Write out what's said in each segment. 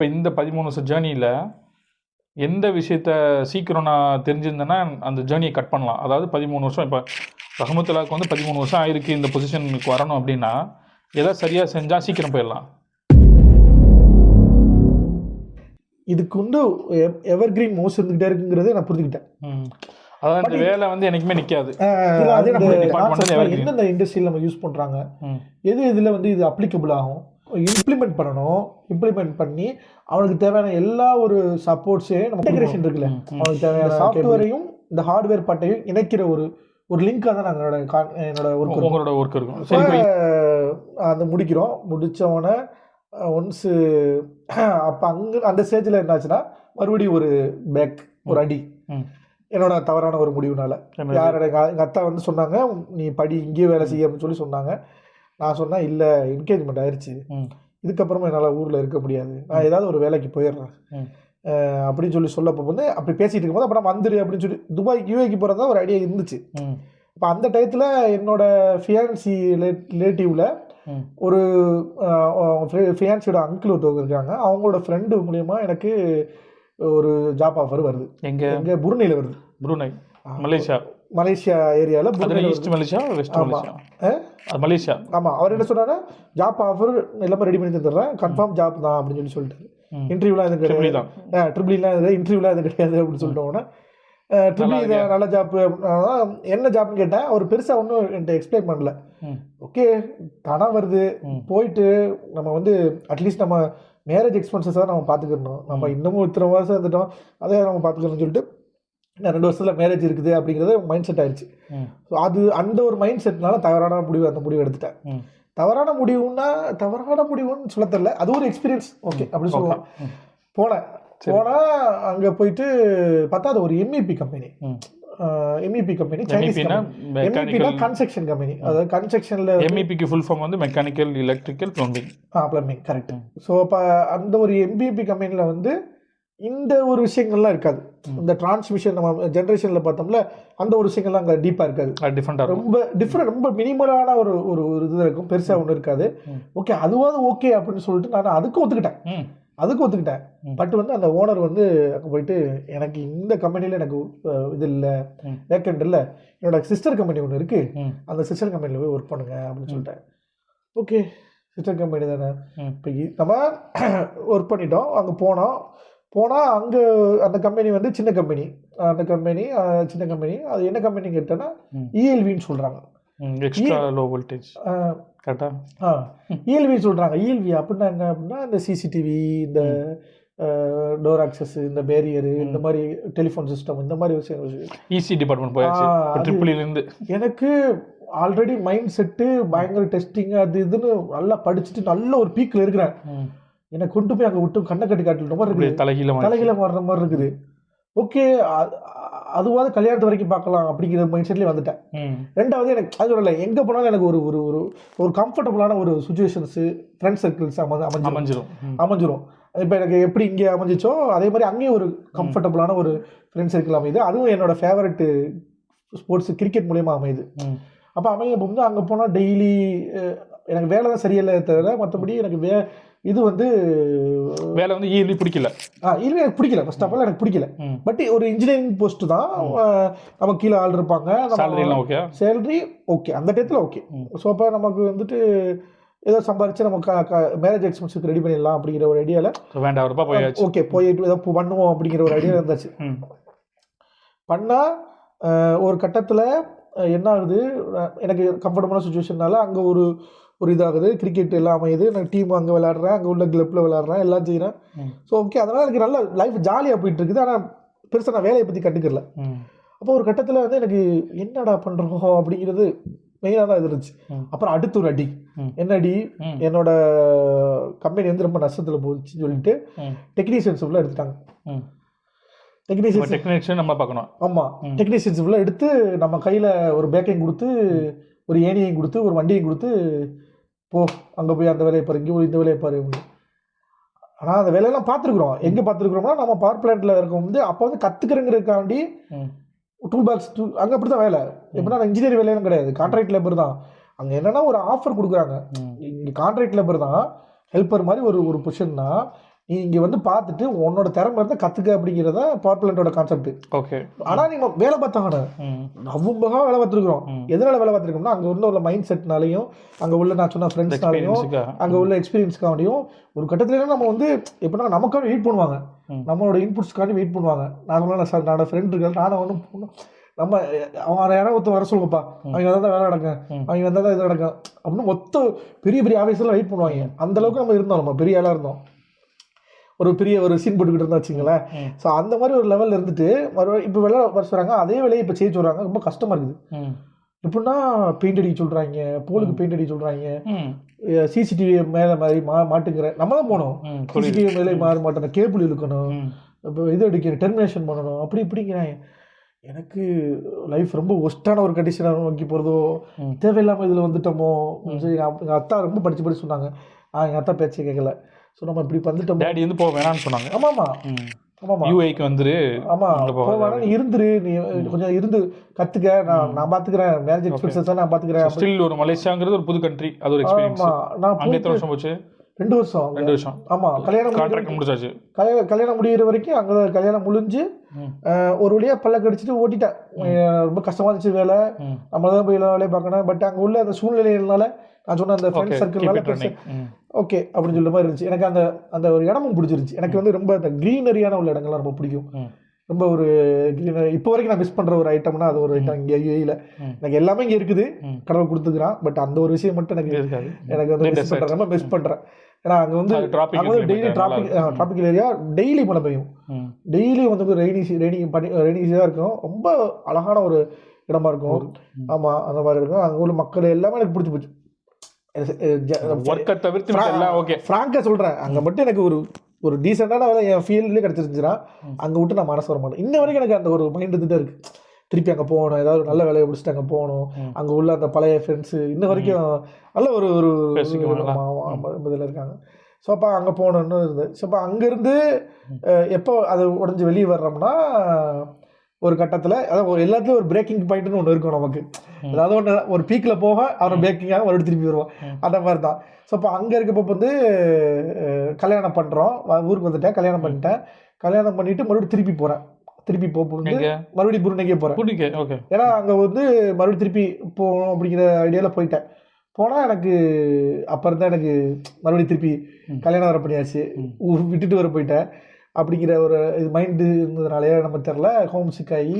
இப்போ இந்த 13 வருஷம் ஜேர்னியில் எந்த விஷயத்த சீக்கிரம் நான் தெரிஞ்சிருந்தேன்னா அந்த ஜேர்னியை கட் பண்ணலாம். அதாவது 13 வருஷம் இப்போ ரஹமத்துல்லாவுக்கு வந்து 13 வருஷம் ஆயிருக்கு இந்த பொசிஷனுக்கு வரணும் அப்படின்னா எதாவது சரியாக செஞ்சால் சீக்கிரம் போயிடலாம். இதுக்கு வந்து எவர்கிரீன் மோஸ் இருந்துகிட்டே இருக்குங்கிறத நான் புரிஞ்சுக்கிட்டேன். அதாவது இந்த வேலை வந்து எனக்குமே நிற்காது. எந்தெந்த இண்டஸ்ட்ரியில் நம்ம யூஸ் பண்ணுறாங்க, எது இதில் வந்து இது அப்ளிகபிள் ஆகும், இம்ப்ளிமெண்ட் பண்ணணும். இம்ப்ளிமெண்ட் பண்ணி அவனுக்கு தேவையான எல்லா ஒரு சப்போர்ட்ஸே நம்ம இன்டெகிரேஷன் இருக்குல்ல, அவனுக்கு தேவையான சாஃப்ட்வேரையும் இந்த ஹார்ட்வேர் பார்ட்டையும் இணைக்கிற ஒரு லிங்காக தான் நாங்கள் என்னோட ஒர்க் இருக்கும். அதை முடிக்கிறோம். முடித்தவொடனே ஒன்ஸு அப்போ அங்கே அந்த ஸ்டேஜில் என்னாச்சுன்னா மறுபடியும் ஒரு அடி என்னோட தவறான ஒரு முடிவுனால. யாரோட எங்கள் அத்தா வந்து சொன்னாங்க, நீ படி இங்கேயே வேலை செய்ய அப்படின்னு சொன்னாங்க. நான் சொன்னேன், இல்லை என்கேஜ்மெண்ட் ஆயிடுச்சு, இதுக்கப்புறமா என்னால் ஊரில் இருக்க முடியாது, நான் ஏதாவது ஒரு வேலைக்கு போயிடுறேன் அப்படின்னு சொல்லப்போ வந்து அப்படி பேசிகிட்டு இருக்கும்போது அப்புறம் வந்துரு அப்படின்னு சொல்லி துபாய்க்கு யூஏக்கு போகிறதா ஒரு ஐடியா இருந்துச்சு. இப்போ அந்த டயத்தில் என்னோட ஃபியான்சி ரிலேட்டிவில் ஒரு ஃபியான்சியோட அங்கிள் ஒருத்தவங்க இருக்காங்க. அவங்களோட ஃப்ரெண்டு மூலயமா எனக்கு ஒரு ஜாப் ஆஃபர் வருது. எங்கே புருனையில் வருது. புருனை மலேசியா ஏரியாவில் ஈஸ்ட் மலேசியா வெஸ்ட் மலேசியா. ஆமாம், அவர் என்ன சொன்னார், ஜாப் ஆஃபர் எல்லாமே ரெடி பண்ணி தந்துடுறேன், கன்ஃபார்ம் ஜாப் தான் அப்படின்னு சொல்லிட்டாரு. இன்டர்வியூலாம் எதுவும் கிடையாது, ட்ரிபிள்லாம் எதுவும் இன்டர்வியூலாம் எதுவும் கிடையாது அப்படின்னு சொல்லிட்டோன்னா ட்ரிபிள் இது நல்ல ஜாப். என்ன ஜாப்னு கேட்டேன். அவர் பெருசாக ஒன்றும் என்கிட்ட எக்ஸ்பிளைன் பண்ணல. ஓகே பணம் வருது, போயிட்டு நம்ம வந்து அட்லீஸ்ட் நம்ம மேரேஜ் எக்ஸ்பென்சஸாக நம்ம பார்த்துக்கணும், நம்ம இன்னமும் இத்தனை வருஷம் இருந்துட்டோம் அதை நம்ம பார்த்துக்கணும்னு சொல்லிட்டு 2 வருஷத்தில் மேரேஜ் இருக்குது அப்படிங்கிறது மைண்ட் செட் ஆயிடுச்சு. ஸோ அது அந்த ஒரு மைண்ட் செட்னால தவறான முடிவு எடுத்துட்டேன். தவறான முடிவுன்னு சொல்ல தெரியல, அது ஒரு எக்ஸ்பீரியன்ஸ் ஓகே அப்படின்னு சொல்லலாம். போனால் அங்கே போயிட்டு பார்த்தா அது ஒரு எம்இபி கம்பெனி. சைனீஸ் எம்இபினா கன்ஸ்ட்ரக்ஷன் கம்பெனி. அதாவது கன்ஸ்ட்ரக்ஷனில் எம்இபிக்கு ஃபுல் ஃபார்ம் வந்து mechanical electrical plumbing correct. So அப்போ அந்த ஒரு எம்இபி கம்பெனியில் வந்து இந்த ஒரு விஷயங்கள்லாம் இருக்காது. இந்த டிரான்ஸ்மிஷன் நம்ம ஜென்ரேஷனில் பார்த்தோம்ல அந்த ஒரு விஷயங்கள்லாம் அங்கே டீப்பாக இருக்காது. ரொம்ப டிஃப்ரெண்ட், ரொம்ப மினிமலான ஒரு இது இருக்கும், பெருசாக ஒன்று இருக்காது. ஓகே அதுவாது ஓகே அப்படின்னு சொல்லிட்டு நான் அதுக்கும் ஒத்துக்கிட்டேன். பட் வந்து அந்த ஓனர் வந்து அங்கே போயிட்டு எனக்கு இந்த கம்பெனியில் எனக்கு இது இல்லை, வேக்கண்ட் இல்லை, என்னோட சிஸ்டர் கம்பெனி ஒன்று இருக்குது, அந்த சிஸ்டர் கம்பெனியில் போய் ஒர்க் பண்ணுங்க அப்படின்னு சொல்லிட்டேன். ஓகே சிஸ்டர் கம்பெனி தானே, இப்போ நம்ம ஒர்க் பண்ணிட்டோம். அங்கே போனால் அங்கே அந்த கம்பெனி வந்து சின்ன கம்பெனி. அது என்ன கம்பெனி கேட்டேன்னா இஎல்வின்னு சொல்கிறாங்க, எக்ஸ்ட்ரா லோ வோல்டேஜ். கரெக்டாக இஎல்வி சொல்கிறாங்க. இஎல்வி அப்படின்னா என்ன அப்படின்னா இந்த சிசிடிவி, இந்த டோர் ஆக்சஸ், இந்த பேரியரு, இந்த மாதிரி டெலிஃபோன் சிஸ்டம், இந்த மாதிரி விஷயங்கள். இசி டிபார்ட்மெண்ட் போயாச்சு. எனக்கு ஆல்ரெடி மைண்ட் செட்டு பயங்கர டெஸ்டிங் அது இதுன்னு நல்லா படிச்சுட்டு நல்ல ஒரு பீக்கில் இருக்கிறேன். எனக்கு கொண்டு போய் அங்கே விட்டு கண்ணை கட்டி காட்டுற மாதிரி இருக்குது, தலைகீழ மாறுற மாதிரி இருக்குது. ஓகே அதுவாது கல்யாணத்து வரைக்கும் பார்க்கலாம் அப்படிங்கிற மைண்ட் செட்லேயே வந்துட்டேன். ரெண்டாவது எனக்கு அது இல்லை, எங்கே போனாலும் எனக்கு ஒரு கம்ஃபர்டபுளான ஒரு சுச்சுவேஷன்ஸு ஃப்ரெண்ட் சர்க்கிள்ஸ் அமைஞ்சிரும். இப்போ எனக்கு எப்படி இங்கே அமைஞ்சிச்சோ அதே மாதிரி அங்கேயும் ஒரு கம்ஃபர்டபுளான ஒரு ஃப்ரெண்ட் சர்க்கிள் அமையுது. அதுவும் என்னோட ஃபேவரட்டு ஸ்போர்ட்ஸ் கிரிக்கெட் மூலயமா அமையுது. அப்போ போகும்போது அங்கே போனால் டெய்லி எனக்கு வேலை தான் சரியில்லை தவிர மற்றபடி எனக்கு இது வந்து வேலை வந்து இஎல்வி பிடிக்கல. எனக்கு பிடிக்கல, ஃபர்ஸ்ட் ஆஃப் ஆல் எனக்கு பிடிக்கல. பட் ஒரு இன்ஜினியரிங் போஸ்ட் தான், நமக்கு கீழே ஆள் இருப்பாங்க, சேலரி ஓகே அந்த டயத்தில் ஓகே. ஸோ அப்போ நமக்கு வந்துட்டு ஏதோ சம்பாரிச்சு நம்ம மேரேஜ் எக்ஸ்பென்ஸுக்கு ரெடி பண்ணிடலாம் அப்படிங்கிற ஒரு ஐடியாவில் ஓகே போயிட்டு ஏதோ பண்ணுவோம் அப்படிங்கிற ஒரு ஐடியா இருந்துச்சு. பண்ணால் ஒரு கட்டத்தில் என்ன ஆகுது, எனக்கு கம்ஃபர்டபுளான சுச்சுவேஷன்னால அங்கே ஒரு இதாகுது, கிரிக்கெட் எல்லாம் அமையுது, நான் டீம் அங்கே விளையாடுறேன், அங்கே உள்ள கிளப்பில் விளையாடுறேன், எல்லாம் செய்கிறேன். ஸோ ஓகே அதனால் எனக்கு நல்ல லைஃப் ஜாலியாக போயிட்டு இருக்குது. ஆனால் பெருசாக நான் வேலையை பற்றி கண்டுக்கல. அப்போ ஒரு கட்டத்தில் வந்து எனக்கு என்னடா பண்ணுறோம் அப்படிங்கிறது மெயினாக தான் இருந்துச்சு. அப்புறம் அடுத்து ஒரு அடி, என்ன அடி, என்னோட கம்பெனி வந்து ரொம்ப நஷ்டத்தில் போச்சுன்னு சொல்லிட்டு டெக்னீஷியன்ஸ் உள்ள எடுத்துட்டாங்க. டெக்னீஷியன் நம்ம பார்க்கணும். ஆமாம், டெக்னீஷியன்ஸ் உள்ள எடுத்து நம்ம கையில் ஒரு பேக்கையும் கொடுத்து, ஒரு ஏணியையும் கொடுத்து, ஒரு வண்டியையும் கொடுத்து, போ அங்கே போய் அந்த வேலையை பாரு, இங்கே போய் இந்த வேலையை பாரு. ஆனால் அந்த வேலையெல்லாம் பார்த்துருக்குறோம். எங்கே பார்த்துருக்குறோம்னா நம்ம பவர் பிளான்ட்டில் இருக்கும் வந்து அப்போ வந்து கற்றுக்கிறங்கிறதுக்காண்டி டூல் பாக்ஸ் அங்கே அப்படி தான் வேலை. எப்படின்னா இன்ஜினியர் வேலையும் கிடையாது, கான்ட்ராக்ட் லேபர் தான். அங்கே என்னென்னா ஒரு ஆஃபர் கொடுக்குறாங்க, இங்கே கான்ட்ராக்ட் லேபர் தான், ஹெல்ப்பர் மாதிரி ஒரு பொசிஷன்னா நீ இங்கே வந்து பார்த்துட்டு உன்னோட திறமை இருந்தால் கற்றுக்க அப்படிங்கிறத பவர் பிளான்ட்டோட கான்செப்ட். ஓகே. ஆனால் நீங்கள் வேலை பார்த்தாங்கண்ணே ரொம்ப வேலை பார்த்துருக்குறோம். எதனால் வேலை பார்த்துருக்கோம்னா அங்கே உள்ள மைண்ட் செட்னாலையும் அங்கே உள்ள நான் சொன்ன ஃப்ரெண்ட்ஸ்னாலையும் அங்கே உள்ள எக்ஸ்பீரியன்ஸ்க்காண்டியும் ஒரு கட்டத்துலாம் நம்ம வந்து எப்படின்னா நமக்காக வெயிட் பண்ணுவாங்க, நம்மளோட இன்புட்ஸ்க்காண்டி வெயிட் பண்ணுவாங்க. நான் சொன்னேன் சார் என்னோட ஃப்ரெண்ட் இருக்காரு, நானும் ஒன்றும் நம்ம அவங்க யாராவது ஒருத்தர் வர சொல்லுங்கப்பா, அவங்க வந்தால் தான் வேலை நடக்கும், அவங்க வந்தால் தான் இது நடக்கும் அப்படின்னு மொத்த பெரிய பெரிய ஆஃபீஸில் வெயிட் பண்ணுவாங்க. அந்தளவுக்கு நம்ம இருந்தோம், நம்ம பெரிய ஆளாக இருந்தோம், ஒரு பெரிய ஒரு சீன் போட்டுக்கிட்டு இருந்தா வச்சுங்களேன். ஸோ அந்த மாதிரி ஒரு லெவலில் இருந்துட்டு மறுபடியும் இப்போ வேலை வர சொல்கிறாங்க, அதே வேலையை இப்போ செய்ய சொல்கிறாங்க. ரொம்ப கஷ்டமாக இருக்குது. எப்படின்னா பெயிண்ட் அடிக்க சொல்கிறாங்க, போலுக்கு பெயிண்ட் அடிக்க சொல்கிறாங்க, சிசிடிவி மேலே மாதிரி மாட்டுங்கிற நம்ம தான் போகணும், சிசிடிவி மேலே மாற மாட்டேன், கேபிள் இழுக்கணும், இப்போ இது அடிக்கணும், டெர்மினேஷன் பண்ணணும், அப்படி இப்படிங்கிறாங்க. எனக்கு லைஃப் ரொம்ப ஒஸ்ட்டான ஒரு கண்டிஷனாக நோக்கி போகிறதோ, தேவையில்லாமல் இதில் வந்துட்டோமோ. எங்கள் அத்தா ரொம்ப படித்து சொன்னாங்க, எங்கள் அத்தா பேச்சை கேட்கல. ஸோ நம்ம இப்படி வந்துட்டோம், டேடி வந்து போக வேணாம்னு சொன்னாங்க. ஆமாம்மா ஆமாம்மா யூஏக்கு வந்துரு, ஆமாம் போவானா நீ இருந்துரு, நீ கொஞ்சம் இருந்து கற்றுக்க, நான் பார்த்துக்கிறேன், மேரேஜ் எக்ஸ்பென்சஸ் தான் நான் பார்த்துக்கிறேன். ஸ்டில் ஒரு மலேசியாங்கிறது ஒரு புது கண்ட்ரி, அது ஒரு எக்ஸ்பீரியன்ஸ். நான் அங்கே எத்தனை வருஷம் போச்சு? 2 வருஷம். 2 வருஷம். ஆமாம், கல்யாணம் முடிச்சாச்சு. கல்யாணம் முடிகிற வரைக்கும் அங்கே கல்யாணம் முடிஞ்சு ஒரு வழியாக பல்ல கடிச்சிட்டு ஓட்டிட்டேன். ரொம்ப கஷ்டமாக இருந்துச்சு வேலை, நம்ம தான் போய் வேலையை பார்க்கணும். பட் அங்கே உள்ள அந்த சூழ்நிலையினால நான் சொன்ன அந்த ஃப்ரெண்ட் சர்க்கிள்னால ஓகே அப்படின்னு சொல்ல மாதிரி இருந்துச்சு. எனக்கு அந்த அந்த ஒரு இடமும் பிடிச்சிருச்சு. எனக்கு வந்து ரொம்ப அந்த க்ரீனரியான உள்ள இடங்கள்லாம் ரொம்ப பிடிக்கும். ரொம்ப ஒரு க்ரீனரி இப்போ வரைக்கும் நான் மிஸ் பண்ணுற ஒரு ஐட்டம்னா அது ஒரு ஐட்டம். இங்கே யூஏயில் எனக்கு எல்லாமே இங்கே இருக்குது, கடவுள் கொடுத்துக்கிறான். பட் அந்த ஒரு விஷயம் மட்டும் எனக்கு வந்து மிஸ் பண்ணுறேன், ரொம்ப மிஸ் பண்ணுறேன். ஏன்னா அங்கே வந்து டெய்லி டிராபிக்கல் ஏரியா, டெய்லி மழை பெய்யும், டெய்லி வந்து ரெய்னிஸாக இருக்கும். ரொம்ப அழகான ஒரு இடமா இருக்கும். ஆமாம், அந்த மாதிரி இருக்கும். அங்கே உள்ள மக்கள் எல்லாமே எனக்கு பிடிச்சி போச்சு. ஃப்ராங்கா சொல்கிறேன், அங்கே மட்டும் எனக்கு ஒரு டீசெண்டான வேலை என் ஃபீல்ட்லேயே கிடச்சிருந்துச்சுன்னா அங்கே விட்டு நான் மனசு வர மாட்டேன். இன்ன வரைக்கும் எனக்கு அந்த ஒரு மைண்ட் இருந்துகிட்டே இருக்குது. திருப்பி அங்கே போகணும், ஏதாவது ஒரு நல்ல வேலையை முடிச்சுட்டு அங்கே போகணும். அங்கே உள்ள அந்த பழைய ஃப்ரெண்ட்ஸு இன்ன வரைக்கும் நல்ல ஒரு இதில் இருக்காங்க. ஸோ அப்போ அங்கே போகணுன்னு இருந்தது. ஸோ அப்போ அங்கேருந்து எப்போ அது உடஞ்சி வெளியே வர்றோம்னா ஒரு கட்டத்தில், அதாவது எல்லாத்துலேயும் ஒரு பிரேக்கிங் பாயிண்ட்னு ஒன்று இருக்கும் நமக்கு. அதாவது ஒன்று ஒரு பீக்கில் போக அவரை பிரேக்கிங்காக மறுபடியும் திருப்பி வருவோம், அந்த மாதிரி தான். ஸோ அப்போ அங்கே இருக்கப்போ வந்து கல்யாணம் பண்ணுறோம், ஊருக்கு வந்துட்டேன், கல்யாணம் பண்ணிட்டேன். கல்யாணம் பண்ணிவிட்டு மறுபடியும் திருப்பி போகிறேன். திருப்பி போகும்போது மறுபடியும் புருனேக்கே போகிறேன். ஏன்னா அங்கே வந்து மறுபடியும் திருப்பி போகணும் அப்படிங்கிற ஐடியாவில் போயிட்டேன். போனால் எனக்கு அப்போ இருந்தால் எனக்கு மறுபடியும் திருப்பி கல்யாணம் வர பண்ணியாச்சு, விட்டுட்டு வர போயிட்டேன். அப்படிங்கிற ஒரு இது மைண்டு இருந்ததுனாலே நம்ம தெரில, ஹோம் சிக் ஆகி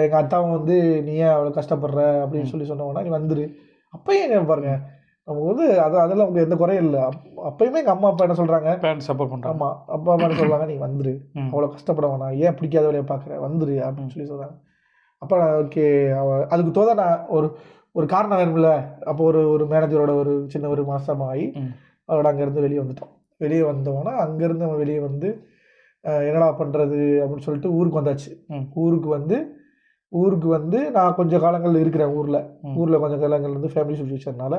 எங்கள் அத்தாவும் வந்து நீ ஏன் அவ்வளோ கஷ்டப்படுற அப்படின்னு சொன்னோன்னா நீ வந்துரு. அப்போயும் எங்க பாருங்க நமக்கு வந்து அதெல்லாம் அவங்க எந்த குறையும் இல்லை. அப்பயுமே எங்கள் அம்மா அப்பா என்ன சொல்கிறாங்க, சப்போர்ட் பண்ணுறாங்க. ஆமாம், அப்பா அம்மா என்ன சொல்கிறாங்க, நீ வந்துரு, அவ்வளோ கஷ்டப்பட வேணாம், ஏன் பிடிக்காத வேலையை பார்க்குறேன், வந்துரு அப்படின்னு சொல்கிறாங்க. அப்போ ஓகே, அதுக்கு தோதா நான் ஒரு காரணம் வேணும்ல. அப்போ ஒரு மேனேஜரோட ஒரு சின்ன ஒரு மாசமாகி அவரோட அங்கேருந்து வெளியே வந்துட்டோம். வெளியே வந்தோன்னா அங்கேருந்து நம்ம வெளியே வந்து என்னடா பண்ணுறது அப்படின்னு சொல்லிட்டு ஊருக்கு வந்தாச்சு. ஊருக்கு வந்து நான் கொஞ்சம் காலங்கள் இருக்கிறேன் ஊரில் கொஞ்சம் காலங்கள் வந்து ஃபேமிலி சுச்சுவேஷன்னால